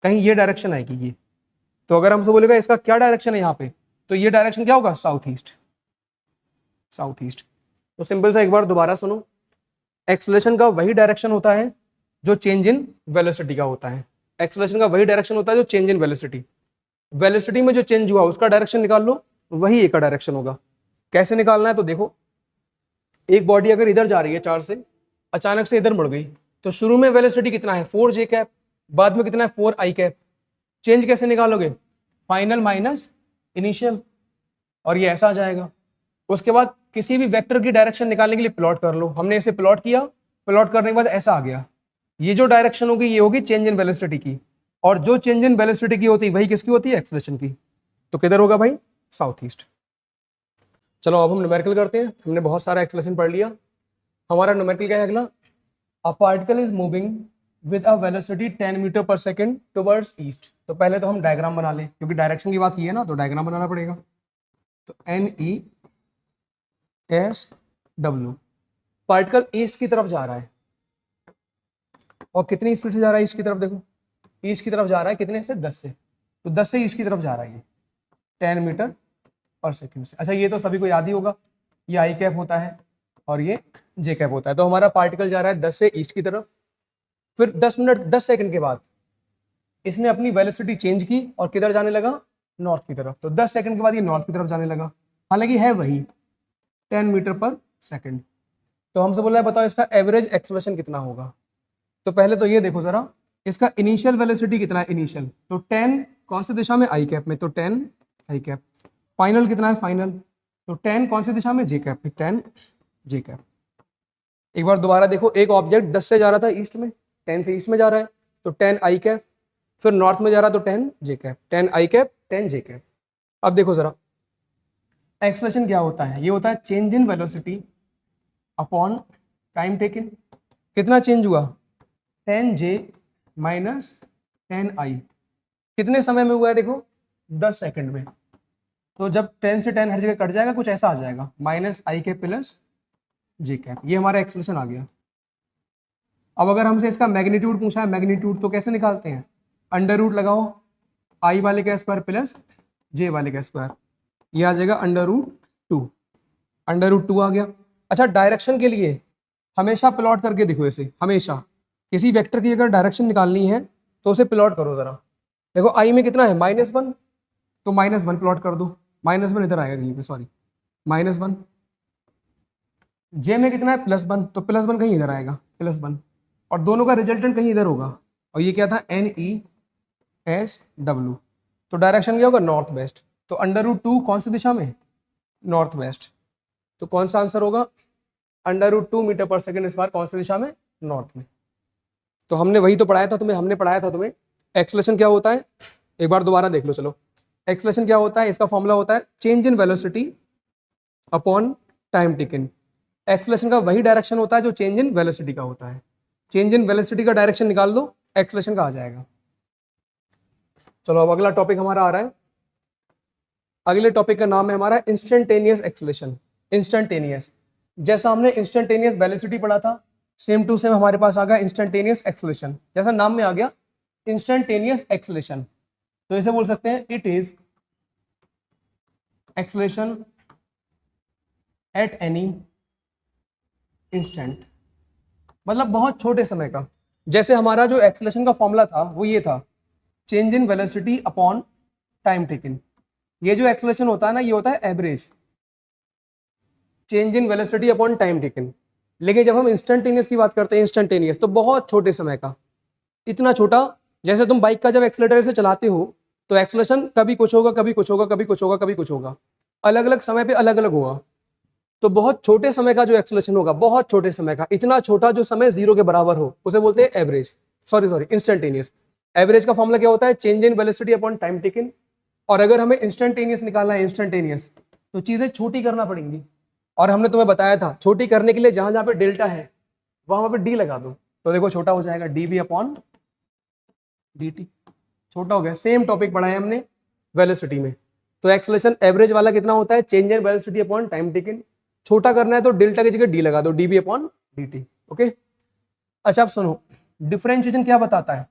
कहीं ये डायरेक्शन आएगी ये। तो अगर हमसे बोलेगा इसका क्या डायरेक्शन है यहाँ पे, तो ये डायरेक्शन क्या होगा, साउथ ईस्ट, साउथ ईस्ट। तो सिंपल सा एक बार दोबारा सुनो, एक्सेलरेशन का वही डायरेक्शन होता है जो चेंज इन वेलोसिटी का होता है, एक्सेलरेशन का वही डायरेक्शन होता है जो चेंज इन वेलोसिटी, वेलोसिटी में जो चेंज हुआ उसका डायरेक्शन निकाल लो, वही एक का डायरेक्शन होगा। कैसे निकालना है, तो देखो एक बॉडी अगर इधर जा रही है 4 से, अचानक से इधर मुड़ गई, तो शुरू में वेलोसिटी कितना है 4 जे कैप, बाद में कितना है 4 आई कैप, चेंज कैसे निकालोगे, फाइनल माइनस इनिशियल, और ये ऐसा आ जाएगा। उसके बाद किसी भी वेक्टर की डायरेक्शन निकालने के लिए प्लॉट कर लो, हमने इसे प्लॉट किया, प्लॉट करने के बाद ऐसा आ गया, ये जो डायरेक्शन होगी ये होगी चेंज इन वेलोसिटी की, और जो चेंज इन वेलोसिटी की होती है वही किसकी होती है, एक्सेलरेशन की। तो किधर होगा भाई, साउथ ईस्ट। चलो अब हम न्यूमेरिकल करते हैं, हमने बहुत सारा एक्सेलरेशन पढ़ लिया। हमारा न्यूमेरिकल क्या है अगला, a particle is moving with a velocity 10 metre per second towards east. तो पहले तो हम डायग्राम बना लें, क्योंकि डायरेक्शन की बात की है ना, तो डायग्राम बनाना पड़ेगा। तो NESW, पार्टिकल ईस्ट की तरफ जा रहा है, और कितनी स्पीड से जा रहा है ईस्ट की तरफ, देखो ईस्ट की तरफ जा रहा है कितने से, 10 से, तो 10 से ईस्ट की तरफ जा रहा है ये 10 मीटर पर सेकंड से। अच्छा ये तो सभी को याद ही होगा, ये आई कैप होता है और ये जे कैप होता है। तो हमारा पार्टिकल जा रहा है 10 से ईस्ट की तरफ, फिर 10 सेकंड के बाद इसने अपनी वेलोसिटी चेंज की और किधर जाने लगा, नॉर्थ की तरफ। तो 10 सेकंड के बाद ये नॉर्थ की तरफ जाने लगा, हालांकि है वही 10 मीटर पर सेकंड। तो हमसे बोला है बताओ इसका एवरेज एक्सेलरेशन कितना होगा। तो पहले तो ये देखो जरा, इसका इनिशियल वेलोसिटी कितना है, इनिशियल तो 10 कौन सी दिशा में, आई कैप में, तो 10 आई कैप। फाइनल कितना है, फाइनल तो 10 कौन सी दिशा में, जे कैप में, 10 जे कैप। एक बार दोबारा देखो, एक ऑब्जेक्ट 10 से जा रहा था ईस्ट में, 10 से ईस्ट में जा रहा है तो 10 आई कैप, फिर नॉर्थ में जा रहा तो 10 जे कैप, 10 आई कैप 10 जे कैप। अब देखो जरा एक्सप्रेशन क्या होता है, ये होता है change in velocity upon time taken. कितना चेंज हुआ, 10 जे माइनस 10 आई, कितने समय में हुआ है, देखो 10 सेकंड में। तो जब 10 से 10 हर जगह कट जाएगा, कुछ ऐसा आ जाएगा, माइनस आई कैप प्लस जे कैप, ये हमारा एक्सप्रेशन आ गया। अब अगर हमसे इसका मैग्नीट्यूड पूछा है, मैग्नीट्यूड तो कैसे निकालते हैं, अंडर रूट लगाओ, आई वाले का स्क्वायर प्लस जे वाले का स्क्वायर, ये आ जाएगा अंडर रूट 2, अंडर रूट 2 आ गया। अच्छा डायरेक्शन के लिए हमेशा प्लॉट करके देखो इसे, हमेशा किसी वेक्टर की अगर डायरेक्शन निकालनी है तो उसे प्लॉट करो जरा। देखो आई में कितना है, -1, तो -1 प्लॉट कर दो, -1 इधर आएगा कहीं पे, सॉरी -1। जे में कितना है, +1, तो +1 कहीं इधर आएगा, +1, और दोनों का रिजल्टेंट कहीं इधर होगा, और ये क्या था, NESW। तो डायरेक्शन क्या होगा, नॉर्थ वेस्ट। तो अंडर रूट 2 कौन सी दिशा में, नॉर्थ वेस्ट। तो कौन सा आंसर होगा, under root 2 metre per second square कौन सी दिशा में, नॉर्थ में। तो हमने वही तो पढ़ाया था तुम्हें, हमने पढ़ाया था तुम्हें एक्सेलरेशन क्या होता है, एक बार दोबारा देख लो। चलो एक्सेलरेशन क्या होता है, इसका फॉर्मूला होता है change in velocity upon time taken. Acceleration का वही डायरेक्शन होता है जो चेंज इन वेलोसिटी का होता है। चेंज इन वेलोसिटी का डायरेक्शन निकाल दो, एक्सेलरेशन का आ जाएगा। चलो अब अगला टॉपिक हमारा आ रहा है, अगले टॉपिक का नाम है हमारा इंस्टेंटेनियस एक्सेलरेशन। इंस्टेंटेनियस, जैसा हमने इंस्टेंटेनियस वेलोसिटी पढ़ा था, सेम टू सेम हमारे पास आ गया इंस्टेंटेनियस एक्सेलरेशन। जैसा नाम में आ गया इंस्टेंटेनियस एक्सेलरेशन, तो इसे बोल सकते हैं it is acceleration at any instant, मतलब बहुत छोटे समय का। जैसे हमारा जो एक्सेलरेशन का फॉर्मूला था वो ये था, change in velocity upon time taken. ये जो एक्सेलरेशन होता है ना, ये होता है average, change in velocity upon time taken. लेकिन जब हम इंस्टेंटेनियस की बात करते हैं, इंस्टेंटेनियस तो बहुत छोटे समय का, इतना छोटा जैसे तुम बाइक का जब एक्सेलेटर से चलाते हो तो एक्सेलरेशन कभी कुछ होगा, कभी कुछ होगा, कभी कुछ होगा, कभी कुछ होगा, अलग अलग समय पे अलग अलग होगा। तो बहुत छोटे समय का जो एक्सेलरेशन होगा, बहुत छोटे समय का, इतना छोटा जो समय 0 के बराबर हो, उसे बोलते हैं एवरेज, सॉरी इंस्टेंटेनियस। एवरेज का फॉर्मूला क्या होता है, change in velocity upon time taken. और अगर हमें इंस्टेंटेनियस निकालना है, इंस्टेंटेनियस, तो चीजें छोटी करना पड़ेंगी। और हमने तुम्हें बताया था छोटी करने के लिए जहां जहां पे डेल्टा है वहां पे डी लगा दो, तो देखो छोटा हो जाएगा, dv अपॉन dt, छोटा हो गया। सेम टॉपिक पढ़ा है हमने वेलोसिटी में। तो एक्सेलरेशन एवरेज वाला कितना होता है, change in velocity upon time taken. छोटा करना है तो डेल्टा की जगह डी लगा दो, dv अपॉन dt। ओके, अच्छा अब सुनो, डिफरेंशिएशन क्या बताता है,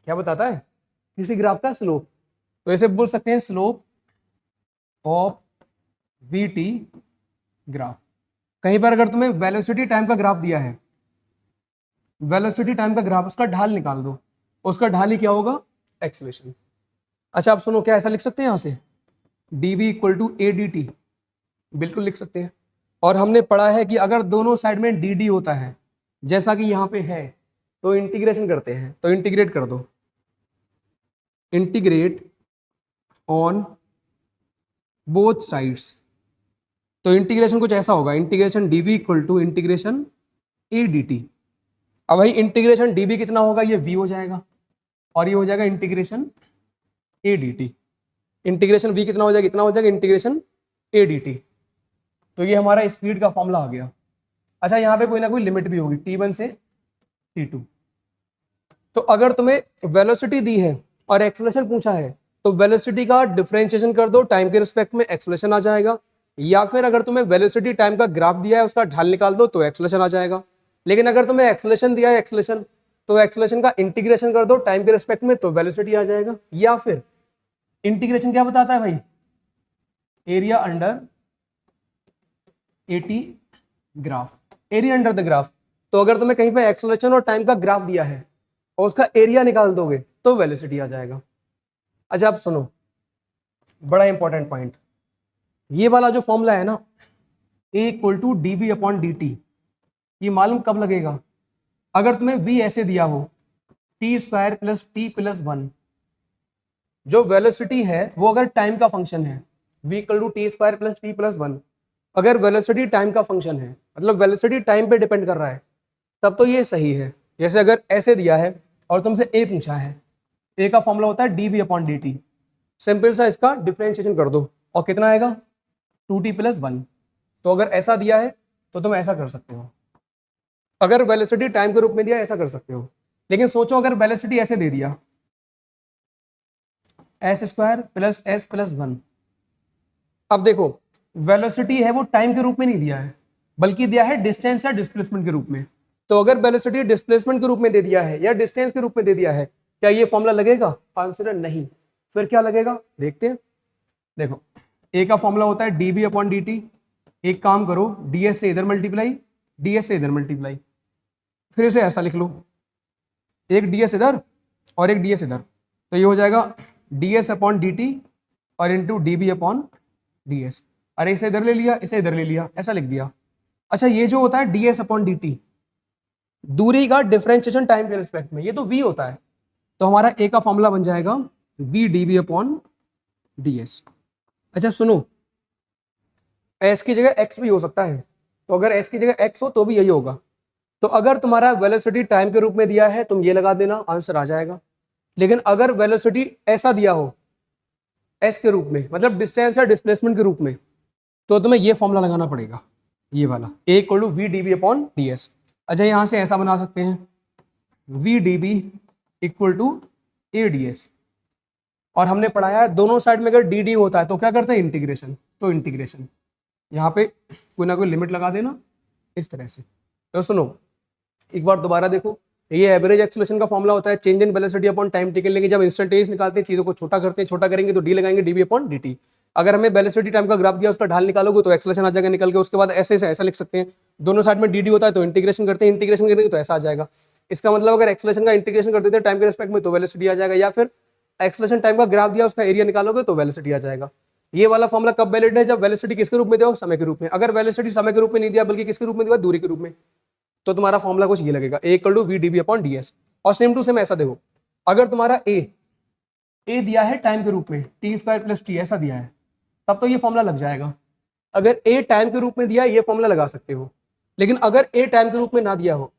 क्या बताता है, किसी ग्राफ का स्लोप। तो ऐसे बोल सकते हैं स्लोप ऑफ vt ग्राफ। कहीं पर अगर तुम्हें वेलोसिटी टाइम का ग्राफ दिया है, वेलोसिटी टाइम का ग्राफ, उसका ढाल निकाल दो, उसका ढाल ही क्या होगा, एक्सेलरेशन। अच्छा आप सुनो, क्या ऐसा लिख सकते हैं यहां से, dv इक्वल टू adt, बिल्कुल लिख सकते हैं। और हमने पढ़ा है कि अगर दोनों साइड में dd होता है, जैसा कि यहां पे है, तो इंटीग्रेशन करते हैं, तो इंटीग्रेट कर दो, इंटीग्रेट ऑन बोथ साइड्स। तो इंटीग्रेशन कुछ ऐसा होगा, integration D V equal to integration A D T. अब भाई इंटीग्रेशन डी वी कितना होगा, ये वी हो जाएगा, और ये हो जाएगा integration A D T. Integration V कितना हो जाएगा, कितना हो जाएगा इंटीग्रेशन ए डी टी। तो ये हमारा स्पीड का फॉर्मूला आ गया। अच्छा, यहाँ पे कोई ना कोई लिमिट भी होगी, T1 से T2। तो अगर तुम्हें वेलोसिटी दी है और एक्सेलरेशन पूछा है, तो वेलोसिटी का डिफरेंशिएशन कर दो, टाइम के रिस्पेक्ट में एक्सेलरेशन आ जाएगा। या फिर अगर तुम्हें वेलोसिटी टाइम का ग्राफ दिया है, उसका ढाल निकाल दो तो एक्सेलरेशन आ जाएगा। लेकिन अगर तुम्हें एक्सेलरेशन दिया है, एक्सेलरेशन, तो एक्सेलरेशन का इंटीग्रेशन कर दो टाइम के रिस्पेक्ट में, तो वेलोसिटी आ जाएगा। या फिर इंटीग्रेशन क्या बताता है भाई, area under eighty graph, area under the graph. तो अगर तुम्हें कहीं पे एक्सेलरेशन और टाइम का ग्राफ दिया है और उसका एरिया निकाल दोगे तो वेलोसिटी आ जाएगा। अच्छा, आप सुनो, बड़ा इंपॉर्टेंट पॉइंट, ये वाला जो फॉर्मूला है ना, a equal to d B upon D t, ये मालूम कब लगेगा, अगर तुम्हें v ऐसे दिया हो, T square plus T plus 1। जो वेलोसिटी है वो अगर टाइम का फंक्शन है, v equal to T square plus T plus 1, अगर वेलोसिटी टाइम का फंक्शन है, मतलब वेलोसिटी टाइम पे डिपेंड कर रहा है, तब तो ये सही है। जैसे अगर ऐसे दिया है और तुमसे a पूछा है, a का फॉर्मूला होता है D B upon D T, simple सा इसका डिफरेंशिएशन कर दो और कितना आएगा 2t प्लस 1। तो अगर ऐसा दिया है तो तुम ऐसा कर सकते हो, अगर वेलोसिटी टाइम के रूप में दिया ऐसा कर सकते हो। लेकिन सोचो अगर वेलोसिटी ऐसे दे दिया, S square plus S plus 1। अब देखो, वेलोसिटी है वो टाइम के रूप में नहीं दिया है, बल्कि दिया है डिस्टेंस या डिस्प्लेसमेंट के रूप में। तो अगर वेलोसिटी डिस्प्लेसमेंट के रूप में दे दिया है या डिस्टेंस के रूप में दे दिया है, क्या ये फॉर्मूला लगेगा? आंसर है नहीं। फिर क्या लगेगा, देखते हैं। देखो, ए का फॉर्मूला होता है D B upon D T. एक काम करो, डी एस से इधर मल्टीप्लाई, डी एस से इधर मल्टीप्लाई, फिर इसे ऐसा लिख लो, एक डी एस इधर और एक डी एस इधर। तो ये हो जाएगा d s upon D t और into d B upon D s. अरे इसे इधर ले लिया, इसे इधर ले लिया, ऐसा लिख दिया। अच्छा, ये जो होता है D s upon D T, दूरी का डिफरेंशिएशन टाइम के रिस्पेक्ट में, ये तो v होता है। तो हमारा a का फॉर्मूला बन जाएगा v D B upon D S. अच्छा सुनो, s की जगह x भी हो सकता है, तो अगर s की जगह x हो तो भी यही होगा। तो अगर तुम्हारा वेलोसिटी टाइम के रूप में दिया है, तुम ये लगा देना, आंसर आ जाएगा। लेकिन अगर वेलोसिटी ऐसा दिया हो s के रूप में, मतलब डिस्टेंस या डिस्प्लेसमेंट के रूप में, तो तुम्हें ये फॉर्मूला लगाना पड़ेगा, ये वाला a equal to v D B upon D S. अच्छा, यहां से ऐसा बना सकते हैं, v D V equal to A D S. और हमने पढ़ाया है दोनों साइड में अगर डी डी होता है तो क्या करते हैं, इंटीग्रेशन। तो इंटीग्रेशन यहाँ पे कोई ना कोई लिमिट लगा देना इस तरह से। तो सुनो, एक बार दोबारा देखो, ये एवरेज एक्सेलरेशन का फॉर्मूला होता है change in velocity upon time taken. लेकिन जब इंस्टेंटेनियस निकालते हैं, चीजों को छोटा करते हैं, छोटा करेंगे तो डी लगाएंगे, D B upon D T. अगर हमें वेलोसिटी टाइम का ग्राफ दिया, उसका ढाल निकालोगे तो एक्सेलरेशन आ जाएगा निकल के। उसके बाद ऐसे से ऐसा लिख सकते हैं, दोनों साइड में डी डी होता है तो इंटीग्रेशन करते हैं, इंटीग्रेशन करेंगे तो ऐसा आ जाएगा। इसका मतलब अगर एक्सेलरेशन का इंटीग्रेशन कर देते हैं टाइम के रिस्पेक्ट में तो वेलोसिटी आ जाएगा, या फिर एक्सेलरेशन टाइम का ग्राफ दिया, उसका एरिया निकालोगे तो वेलोसिटी आ जाएगा। ये वाला फॉर्मूला कब वैलिड है, जब वेलोसिटी किसके रूप में दिया हो, समय के रूप में। अगर वेलोसिटी समय के रूप में नहीं दिया बल्कि किसके रूप में दिया, दूरी के रूप में, तो तुम्हारा फॉर्मूला कुछ ये लगेगा, a equal to v D B upon D S. और सेम टू सेम ऐसा देखो, अगर तुम्हारा a दिया है टाइम के रूप में, टी स्क्वायर प्लस टी ऐसा दिया है, तब तो ये फॉर्मूला लग जाएगा। अगर a टाइम के रूप में दिया है, ये फॉर्मूला लगा सकते हो। लेकिन अगर a टाइम के रूप में ना दिया हो,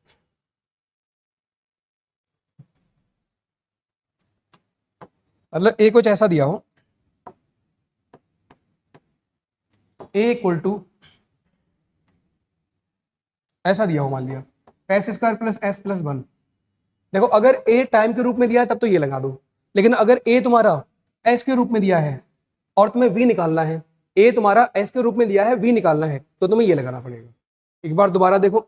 मतलब a कुछ ऐसा दिया हो, a इक्वल टू ऐसा दिया हो, मान लिया S square plus S plus 1। देखो, अगर a टाइम के रूप में दिया है तब तो ये लगा दो। लेकिन अगर a तुम्हारा s के रूप में दिया है और तुम्हें v निकालना है, a तुम्हारा s के रूप में दिया है, v निकालना है, तो तुम्हें ये लगाना पड़ेगा। एक बार दोबारा देखो,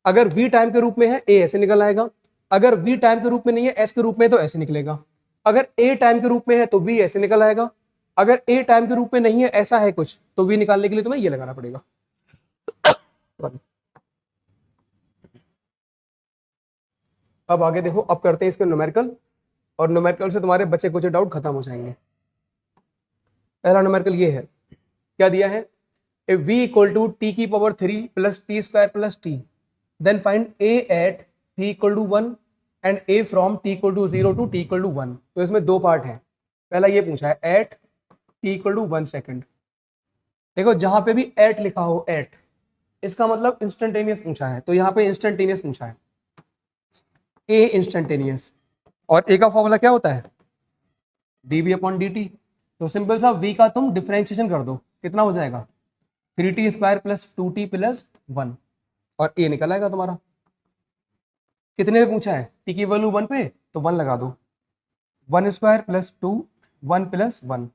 अगर v टाइम के रूप में है, a ऐसे निकल आएगा। अगर v टाइम के रूप में नहीं है, s के रूप में, तो ऐसे निकलेगा। अगर a टाइम के रूप में है तो v ऐसे निकल आएगा। अगर a टाइम के रूप में नहीं है, ऐसा है कुछ, तो v निकालने के लिए तुम्हें ये लगाना पड़ेगा। अब आगे देखो, अब करते हैं इसके न्यूमेरिकल, और न्यूमेरिकल से तुम्हारे बचे कुछ डाउट खत्म हो जाएंगे। पहला न्यूमेरिकल ये है, क्या दिया है, A v equal to T की power 3 plus T square plus T, then find a at t equal to 1 and a from t equal to 0 to t equal to 1। तो इसमें दो पार्ट हैं, पहला ये पूछा है at T equal to 1 second. देखो जहां पे भी एट लिखा हो, एट, इसका मतलब इंस्टेंटेनियस पूछा है, तो यहाँ पे इंस्टेंटेनियस पूछा है, ए इंस्टेंटेनियस। और ए का फॉर्मूला क्या होता है, dv अपॉन dt। तो सिंपल सा v का तुम डिफरेंशिएशन कर दो, कितना हो जाएगा 3t square plus 2t plus 1, और a निकल आएगा तुम्हारा। कितने में पूछा है, t की वैल्यू 1 पे, तो 1 लगा दो, 1 स्क्वायर प्लस 2, 1 प्लस 1,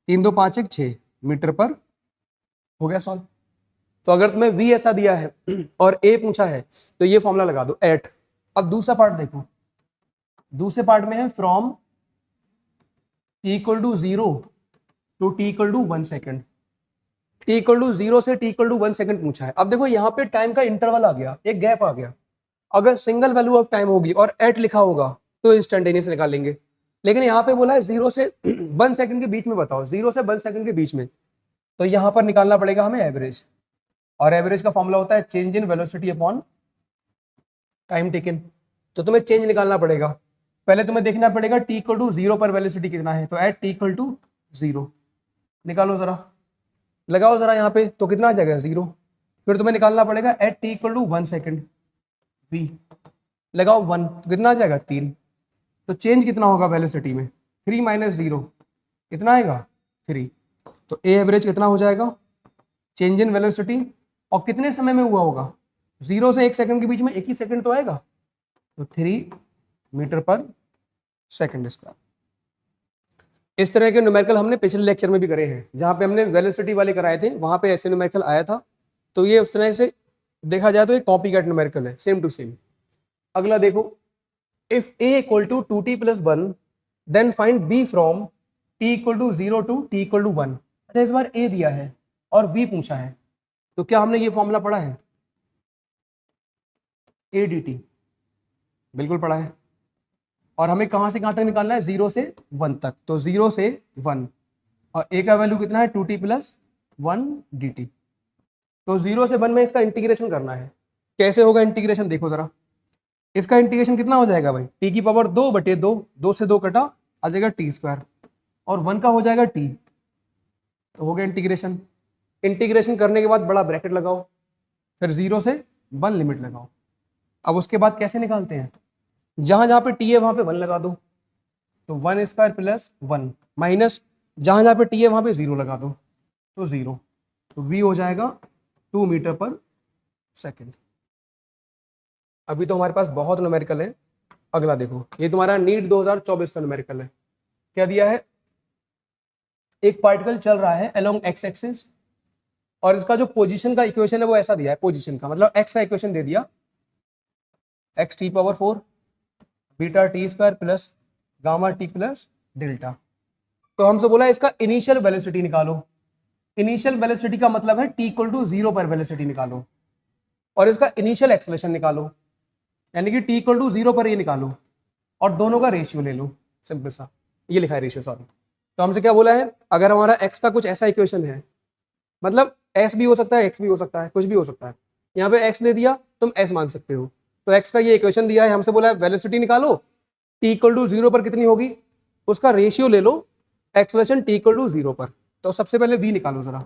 3 2 5 1 6 मीटर पर, हो गया सॉल्व। तो अगर तुम्हें v ऐसा दिया है और a पूछा है तो ये फॉर्मूला लगा दो एट। अब दूसरा पार्ट देखो, दूसरे पार्ट में है from t equal to 0 to t equal to 1 second. t equal to 0 से t इक्वल टू 1 सेकेंड पूछा है। अब देखो यहाँ पे टाइम का इंटरवल आ गया, एक गैप आ गया। अगर सिंगल वैल्यू ऑफ टाइम होगी और एट लिखा होगा तो इंस्टेंटेनियस निकालेंगे, लेकिन यहाँ पे बोला है 0 से 1 सेकंड के बीच में बताओ, 0 से 1 सेकंड के बीच में, तो यहाँ पर निकालना पड़ेगा हमें एवरेज। और एवरेज का फॉर्मूला होता है change in velocity upon time taken. तो तुम्हें चेंज निकालना पड़ेगा, पहले तुम्हें देखना पड़ेगा t इक्वल टू 0 पर वेलोसिटी कितना है, तो एट t इक्वल टू 0 निकालो जरा, लगाओ जरा यहाँ पे, तो कितना आ जाएगा 0। फिर तुम्हें निकालना पड़ेगा at t equal to 1 second, v लगाओ 1, तो कितना आ जाएगा 3। तो चेंज कितना होगा वेलोसिटी में, 3 माइनस 0 कितना आएगा 3। तो ए एवरेज कितना हो जाएगा, चेंज इन वेलोसिटी, और कितने समय में हुआ होगा, 0 से 1 सेकंड के बीच में 1 ही सेकंड तो आएगा, तो 3 मीटर पर सेकंड स्क्वायर। इस तरह के न्यूमेरिकल हमने पिछले लेक्चर में भी करे हैं, जहां पे हमने वेलोसिटी वाले कराए थे, वहां पे ऐसे न्यूमेरिकल आया था। तो ये उस तरह से देखा जाए तो एक कॉपी कैट न्यूमेरिकल है, सेम टू सेम। अगला देखो, if a equal to 2t plus 1 then find b from t equal to 0 to t equal to 1। अच्छा, इस बार a दिया है और v पूछा है, तो क्या हमने ये फॉर्मूला पढ़ा है a dt, बिल्कुल पढ़ा है। और हमें कहां से कहां तक निकालना है, 0 से 1 तक, तो 0 से 1, और a का वैल्यू कितना है 2t प्लस 1 dt। तो 0 से 1 में इसका इंटीग्रेशन करना है। कैसे होगा इंटीग्रेशन, देखो जरा, इसका इंटीग्रेशन कितना हो जाएगा भाई, t की पावर 2 बटे 2, 2 से 2 कटा, आ जाएगा टी स्क्वायर, और 1 का हो जाएगा t, तो हो गया इंटीग्रेशन। इंटीग्रेशन करने के बाद बड़ा ब्रैकेट लगाओ, फिर 0 से 1 लिमिट लगाओ। अब उसके बाद कैसे निकालते हैं, जहां जहां पे t है वहां पे 1 लगा दो, तो 1 स्क्वायर प्लस 1 माइनस जहां जहां पे t है वहां पे 0 लगा दो, तो 0, तो v हो जाएगा 2 मीटर पर सेकेंड। अभी तो हमारे पास बहुत न्यूमेरिकल है। अगला देखो, ये तुम्हारा नीट 2024 का न्यूमेरिकल है। क्या दिया है, एक पार्टिकल चल रहा है अलोंग एक्स एक्सिस, और इसका जो पोजीशन का इक्वेशन है वो ऐसा दिया है, पोजीशन का मतलब एक्स का इक्वेशन दे दिया, x T power 4 beta T square plus gamma T plus delta. तो हमसे बोला इसका इनिशियल वेलोसिटी निकालो। इनिशियल वेलोसिटी का मतलब है t इक्वल टू 0 पर वेलोसिटी निकालो, और इसका इनिशियल एक्सेलरेशन निकालो, यानी कि t इक्वल टू 0 पर ये निकालो, और दोनों का रेशियो ले लो। सिंपल सा ये लिखा है रेशियो, सॉरी। तो हमसे क्या बोला है, अगर हमारा x का कुछ ऐसा इक्वेशन है, मतलब s भी हो सकता है x भी हो सकता है, कुछ भी हो सकता है, यहाँ पे x दे दिया तुम s मान सकते हो, तो x का ये इक्वेशन दिया है, हमसे बोला है वेलोसिटी निकालो, t इक्वल टू 0 पर कितनी होगी, उसका रेशियो ले लो एक्सेलरेशन t इक्वल टू 0 पर। तो सबसे पहले v निकालो जरा,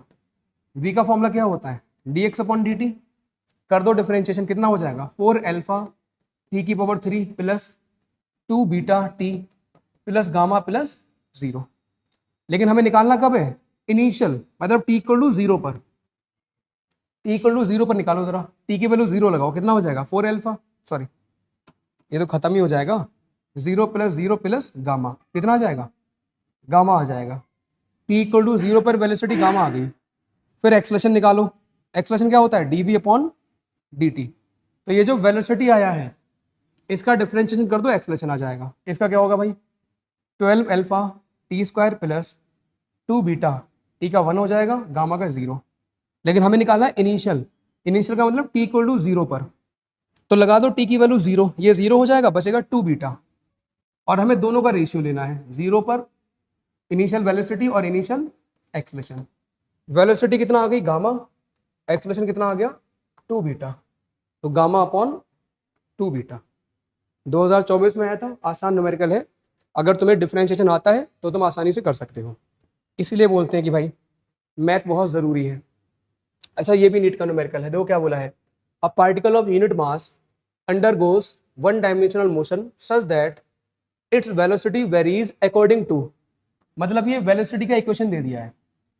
v का फॉर्मूला क्या होता है dx अपॉन dt, कर दो डिफरेंशिएशन, कितना हो जाएगा 4 अल्फा t की power 3 plus 2 beta t plus gamma plus 0। लेकिन हमें निकालना कब है, इनिशियल, मतलब t इक्वल टू 0 पर, t इक्वल टू 0 पर निकालो जरा, t की वैल्यू 0 लगाओ, कितना हो जाएगा 4 अल्फा, सॉरी ये तो खत्म ही हो जाएगा, 0 प्लस 0 प्लस गामा, कितना आ जाएगा गामा आ जाएगा। t इक्वल टू 0 पर वेलोसिटी गामा आ गई। फिर एक्सेलरेशन निकालो, एक्सेलरेशन क्या होता है dv अपॉन dt। तो ये जो वेलोसिटी आया है इसका डिफरेंशिएशन कर दो, एक्सेलरेशन आ जाएगा। इसका क्या होगा भाई 12 alpha T square plus 2 beta, T का 1 हो जाएगा, गामा का 0। लेकिन हमें निकालना है इनिशियल, इनिशियल का मतलब t इक्वल टू 0 पर, तो लगा दो t की वैल्यू 0, ये 0 हो जाएगा, बचेगा 2 बीटा, और हमें दोनों का रेशियो लेना है, 0 पर इनिशियल वेलोसिटी और इनिशियल एक्सेलरेशन। वेलोसिटी कितना आ गई गामा, एक्सेलरेशन कितना आ गया 2 बीटा, तो गामा अपॉन 2 बीटा। 2024 में आया था, आसान न्यूमेरिकल है, अगर तुम्हें डिफरेंशिएशन आता है तो तुम आसानी से कर सकते हो, इसीलिए बोलते हैं कि भाई मैथ बहुत ज़रूरी है। अच्छा, ये भी नीट का न्यूमेरिकल है, देखो क्या बोला है, a particle of unit mass undergoes one dimensional motion such that its velocity varies according to, मतलब ये वेलोसिटी का इक्वेशन दे दिया है,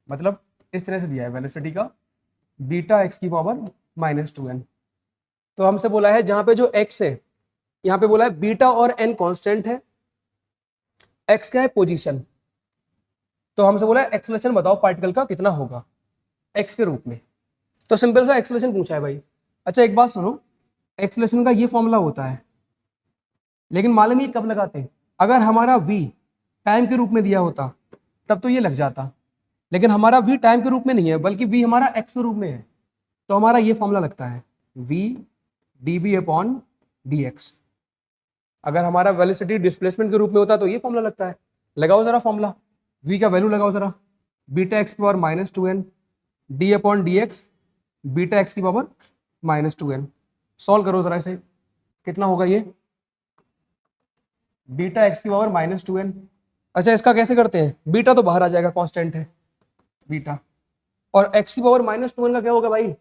मतलब इस तरह से दिया है वेलोसिटी का, बीटा एक्स की पावर -2n। तो हमसे बोला है जहां पे जो x है, यहाँ पे बोला है बीटा और n कांस्टेंट है, x क्या है पोजीशन, तो हमसे बोला है एक्सेलरेशन बताओ पार्टिकल का कितना होगा x के रूप में। तो सिंपल सा एक्सेलरेशन पूछा है भाई। अच्छा एक बात सुनो, एक्सेलरेशन का ये फॉर्मूला होता है, लेकिन मालूम ये कब लगाते हैं, अगर हमारा v टाइम के रूप में दिया होता तब तो ये लग जाता, लेकिन हमारा v टाइम के रूप में नहीं है बल्कि v हमारा x के रूप में है, तो हमारा ये फॉर्मूला लगता है v dB अपॉन dx। अगर हमारा वेलोसिटी डिस्प्लेसमेंट के रूप में होता तो ये फॉर्मूला लगता है। लगाओ जरा फॉर्मूला, v का वैल्यू लगाओ जरा, बीटा एक्स की power -2n d upon D x, beta x की पावर -2n। सॉल्व करो जरा इसे, कितना होगा ये, बीटा एक्स की पावर -2n। अच्छा इसका कैसे करते हैं, बीटा तो बाहर आ जाएगा, कांस्टेंट है बीटा, और एक्स की पावर -2n का क्या होगा भाई,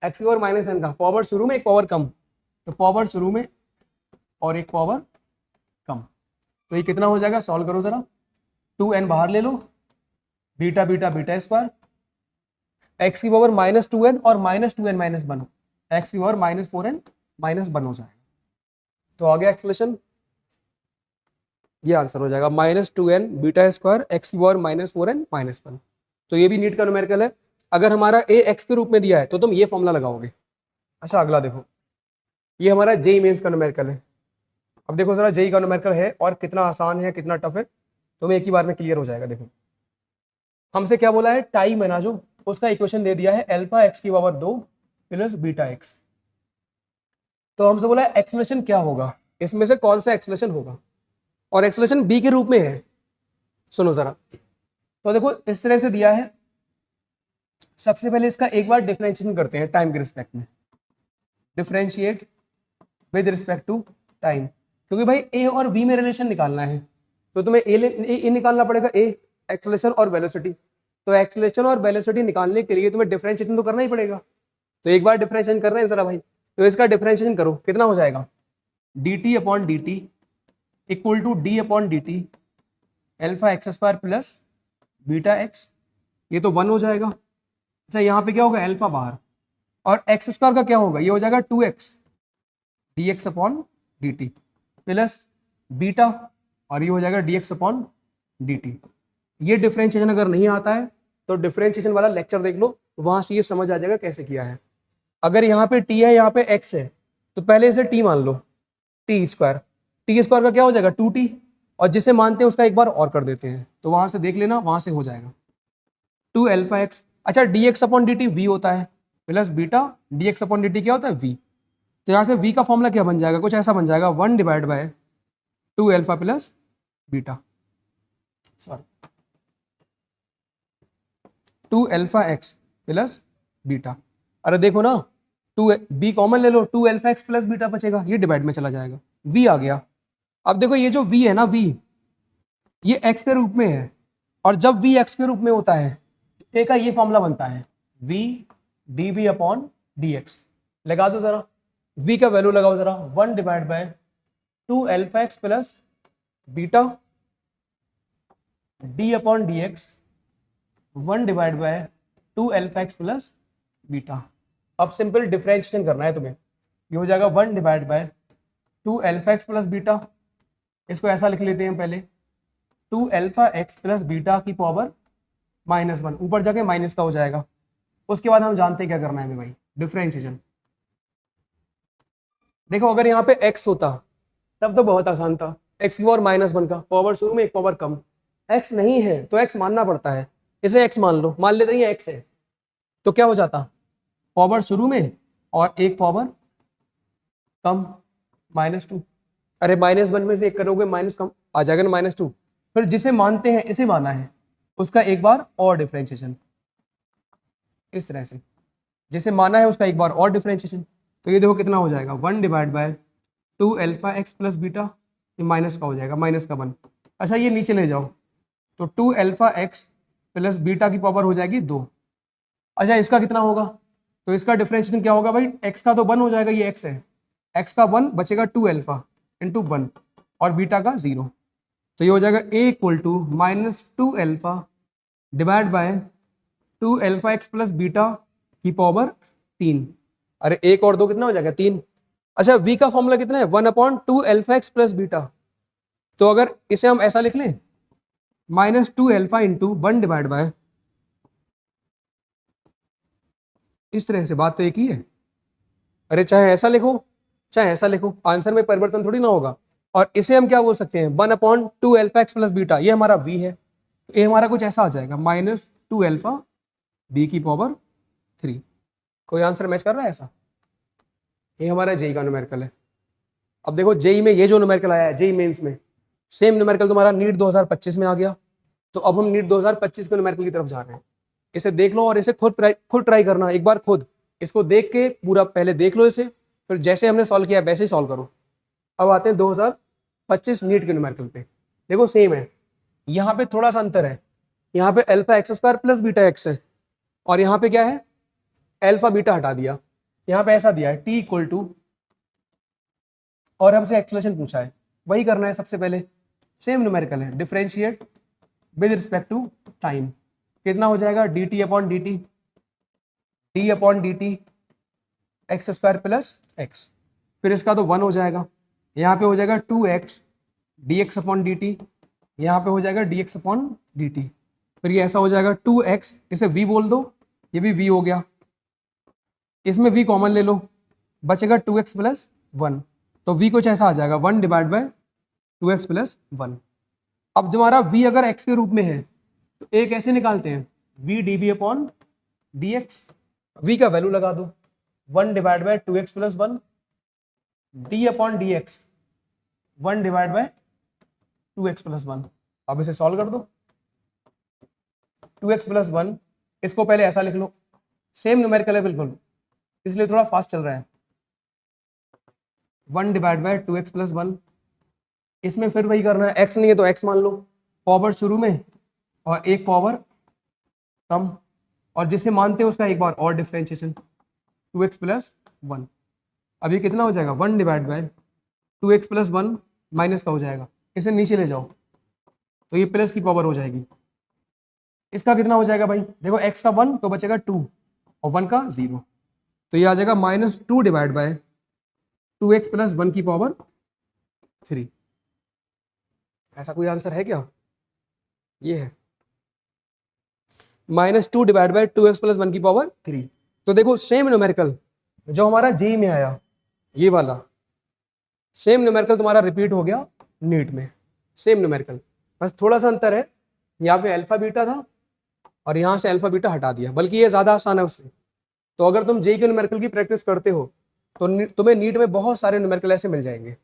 एक्स की पावर -n का पावर शुरू में एक पावर कम, तो पावर शुरू में और एक पावर कम, तो ये कितना हो जाएगा, सॉल्व करो जरा, 2n बाहर ले लो, beta beta beta square, x की पावर -2n और -2n -1, एक्स की पावर -4n -1 हो जाएगा, तो आ गया एक्सेलरेशन, ये आंसर हो जाएगा -2n बीटा स्क्वायर एक्स की पावर -4n -1। तो ये भी नीट का न्यूमेरिकल है, अगर हमारा a x के रूप में दिया है तो तुम ये फॉर्मूला लगाओगे। अच्छा अगला देखो, ये हमारा जेईई मेंस का न्यूमेरिकल है। अब देखो जरा जेईई का न्यूमेरिकल है और कितना आसान है कितना टफ है, तुम्हें एक ही बार में क्लियर हो जाएगा। देखो हमसे क्या बोला है, टाइम है ना जो, उसका इक्वेशन दे दिया है अल्फा एक्स की पावर 2 प्लस बीटा एक्स। तो हमसे बोला है एक्सेलरेशन क्या होगा, इसमें से कौन सा एक्सेलरेशन होगा, और एक्सेलरेशन बी के रूप में है। सुनो जरा, तो देखो इस तरह से दिया है, सबसे पहले इसका एक बार डिफरेंशिएशन करते हैं टाइम के रिस्पेक्ट में, differentiate with respect to time, क्योंकि भाई ए और बी में रिलेशन निकालना है, तो तुम्हें ए निकालना पड़ेगा, ए एक्सेलरेशन और वेलोसिटी, तो एक्सेलरेशन और वेलोसिटी निकालने के लिए तुम्हें डिफरेंशिएशन तो करना ही पड़ेगा, तो एक बार डिफरेंशिएशन कर रहे हैं जरा भाई, तो इसका डिफरेंशिएशन करो, कितना हो जाएगा, dt upon dt equal to d upon dt alpha x square plus beta x, ये तो 1 हो जाएगा। अच्छा यहाँ पे क्या होगा, अल्फा बाहर, और एक्स स्क्वायर का क्या होगा, ये हो जाएगा 2x dx upon dt plus beta, और ये हो जाएगा dx अपॉन dt। ये डिफरेंशिएशन अगर नहीं आता है तो डिफरेंशिएशन वाला लेक्चर देख लो, वहां से ये समझ आ जाएगा कैसे किया है। अगर यहाँ पे t है यहाँ पे x है, तो पहले इसे t मान लो, टी स्क्वायर का क्या हो जाएगा 2t, और जिसे मानते हैं उसका एक बार और कर देते हैं, तो वहां से देख लेना, वहां से हो जाएगा 2 अल्फा एक्स। अच्छा dx अपॉन dt v होता है plus beta, dx upon dt क्या होता है v, तो यहाँ से v का फॉर्मूला क्या बन जाएगा, कुछ ऐसा बन जाएगा 1 divide by 2 alpha plus beta, sorry 2 alpha x plus beta. अरे देखो ना, 2 b कॉमन ले लो, 2 अल्फा एक्स प्लस बीटा बचेगा, ये डिवाइड में चला जाएगा, v आ गया। अब देखो ये जो v है ना, v ये x के रूप में है, और जब v x के रूप में होता है a का ये फॉर्मूला बनता है v db अपॉन dx। लगा दो जरा, v का वैल्यू लगाओ जरा, 1 divide by 2 alpha x plus beta d upon dx 1 divide by 2 alpha x plus beta. अब सिंपल डिफरेंशिएशन करना है तुम्हें, ये हो जाएगा 1 divide by 2 alpha x plus beta, इसको ऐसा लिख लेते हैं पहले, 2 अल्फा एक्स प्लस बीटा की पावर -1, ऊपर जाके माइनस का हो जाएगा। उसके बाद हम जानते हैं क्या करना है हमें भाई, डिफरेंशिएशन। देखो अगर यहाँ पे x होता तब तो बहुत आसान था, x की पावर -1 का पावर शुरू में एक पावर कम, x नहीं है तो x मानना पड़ता है, इसे x मान लो, मान लेते हैं ये x है, तो क्या हो जाता, पावर शुरू में और एक पावर कम -2, अरे -1 में से एक करोगे माइनस कम आ जाएगा ना -2, फिर जिसे मानते हैं इसे माना है उसका एक बार और डिफरेंशिएशन, इस तरह से जिसे माना है उसका एक बार और डिफरेंशिएशन, तो ये देखो कितना हो जाएगा 1 divide by 2 alpha x plus beta, ये माइनस का हो जाएगा, -1, अच्छा ये नीचे ले जाओ, तो 2 अल्फा एक्स प्लस बीटा की पावर हो जाएगी 2। अच्छा इसका कितना होगा, तो इसका डिफरेंशिएशन क्या होगा भाई, एक्स का तो 1 हो जाएगा, ये एक्स है, एक्स का 1 बचेगा 2 अल्फा इंटू 1 और बीटा का 0, तो ये हो जाएगा a equal to -2 alpha divide by 2 alpha x plus beta की पावर 3। अरे एक और दो कितना हो जाएगा 3। अच्छा v का फॉर्मूला कितना है 1/2 अल्फा एक्स प्लस बीटा, तो अगर इसे हम ऐसा लिख लें -2 अल्फा इंटू 1 डिवाइड बाय, इस तरह से, बात तो एक ही है। अरे चाहे ऐसा लिखो चाहे ऐसा लिखो, आंसर में परिवर्तन थोड़ी ना होगा। और इसे हम क्या बोल सकते हैं 1/2 अल्फा एक्स प्लस बीटा, ये हमारा v है, तो ये हमारा कुछ ऐसा आ जाएगा -2 अल्फा b की पावर 3। कोई आंसर मैच कर रहा है ऐसा, ये हमारा जेई का न्यूमेरिकल है। अब देखो जेई में ये जो न्यूमेरिकल आया है जेई मेंस में, सेम न्यूमेरिकल तुम्हारा नीट 2025 में आ गया, तो अब हम नीट 2025 के न्यूमेरिकल की तरफ जा रहे हैं। इसे देख लो और इसे खुद ट्राई करना एक बार, खुद इसको देख के पूरा पहले देख लो इसे, फिर जैसे हमने सॉल्व किया वैसे ही सॉल्व करो। अब आते हैं 2025 नीट के न्यूमेरिकल पे। देखो सेम है, यहाँ पे थोड़ा सा अंतर है, यहाँ पे alpha x square plus beta x है, और यहाँ पे क्या है अल्फा बीटा हटा दिया, यहाँ पे ऐसा दिया है t इक्वल टू, और हमसे एक्सलेशन पूछा है, वही करना है सबसे पहले, सेम न्यूमेरिकल है, differentiate with respect to time. कितना हो जाएगा dt upon dt, d upon dt x square plus x, फिर इसका तो 1 हो जाएगा, यहाँ पे हो जाएगा 2x dx अपॉन dt, यहाँ पे हो जाएगा dx अपॉन dt, फिर ये ऐसा हो जाएगा 2x, इसे v बोल दो, ये भी v हो गया, इसमें v कॉमन ले लो, बचेगा 2x प्लस 1, तो v कुछ ऐसा आ जाएगा 1 डिवाइड बाय 2x प्लस 1। अब हमारा v अगर x के रूप में है तो एक ऐसे निकालते हैं v dv upon dx, v का वैल्यू लगा दो 1 divide by 2x plus 1, d upon dx 1 divide by 2x plus 1। अब इसे सॉल्व कर दो, 2x प्लस 1, इसको पहले ऐसा लिख लो, सेम न्यूमेरिकल है बिल्कुल, इसलिए थोड़ा फास्ट चल रहा है, 1 डिवाइड बाय 2x प्लस 1, इसमें फिर वही करना है, x नहीं है तो x मान लो, पावर शुरू में और एक पावर कम, और जिसे मानते हैं उसका एक बार और डिफरेंशिएशन 2x प्लस 1। अब ये कितना हो जाएगा 1 divide by 2x plus 1 minus का हो जाएगा, इसे नीचे ले जाओ तो ये प्लस की पावर हो जाएगी, इसका कितना हो जाएगा भाई, देखो x का 1 तो बचेगा 2 और 1 का 0, तो ये आ जाएगा -2 डिवाइड बाय 2x प्लस 1 की पावर 3। ऐसा कोई आंसर है क्या, ये है -2 डिवाइड बाय 2x प्लस 1 की पावर 3। तो देखो सेम न्यूमेरिकल जो हमारा जेई में आया, ये वाला सेम न्यूमेरिकल तुम्हारा रिपीट हो गया नीट में, सेम न्यूमेरिकल, बस थोड़ा सा अंतर है, यहाँ पे अल्फा बीटा था और यहाँ से अल्फा बीटा हटा दिया, बल्कि ये ज्यादा आसान है उससे। तो अगर तुम जेई के न्यूमेरिकल की प्रैक्टिस करते हो तो तुम्हें नीट में बहुत सारे न्यूमेरिकल ऐसे मिल जाएंगे।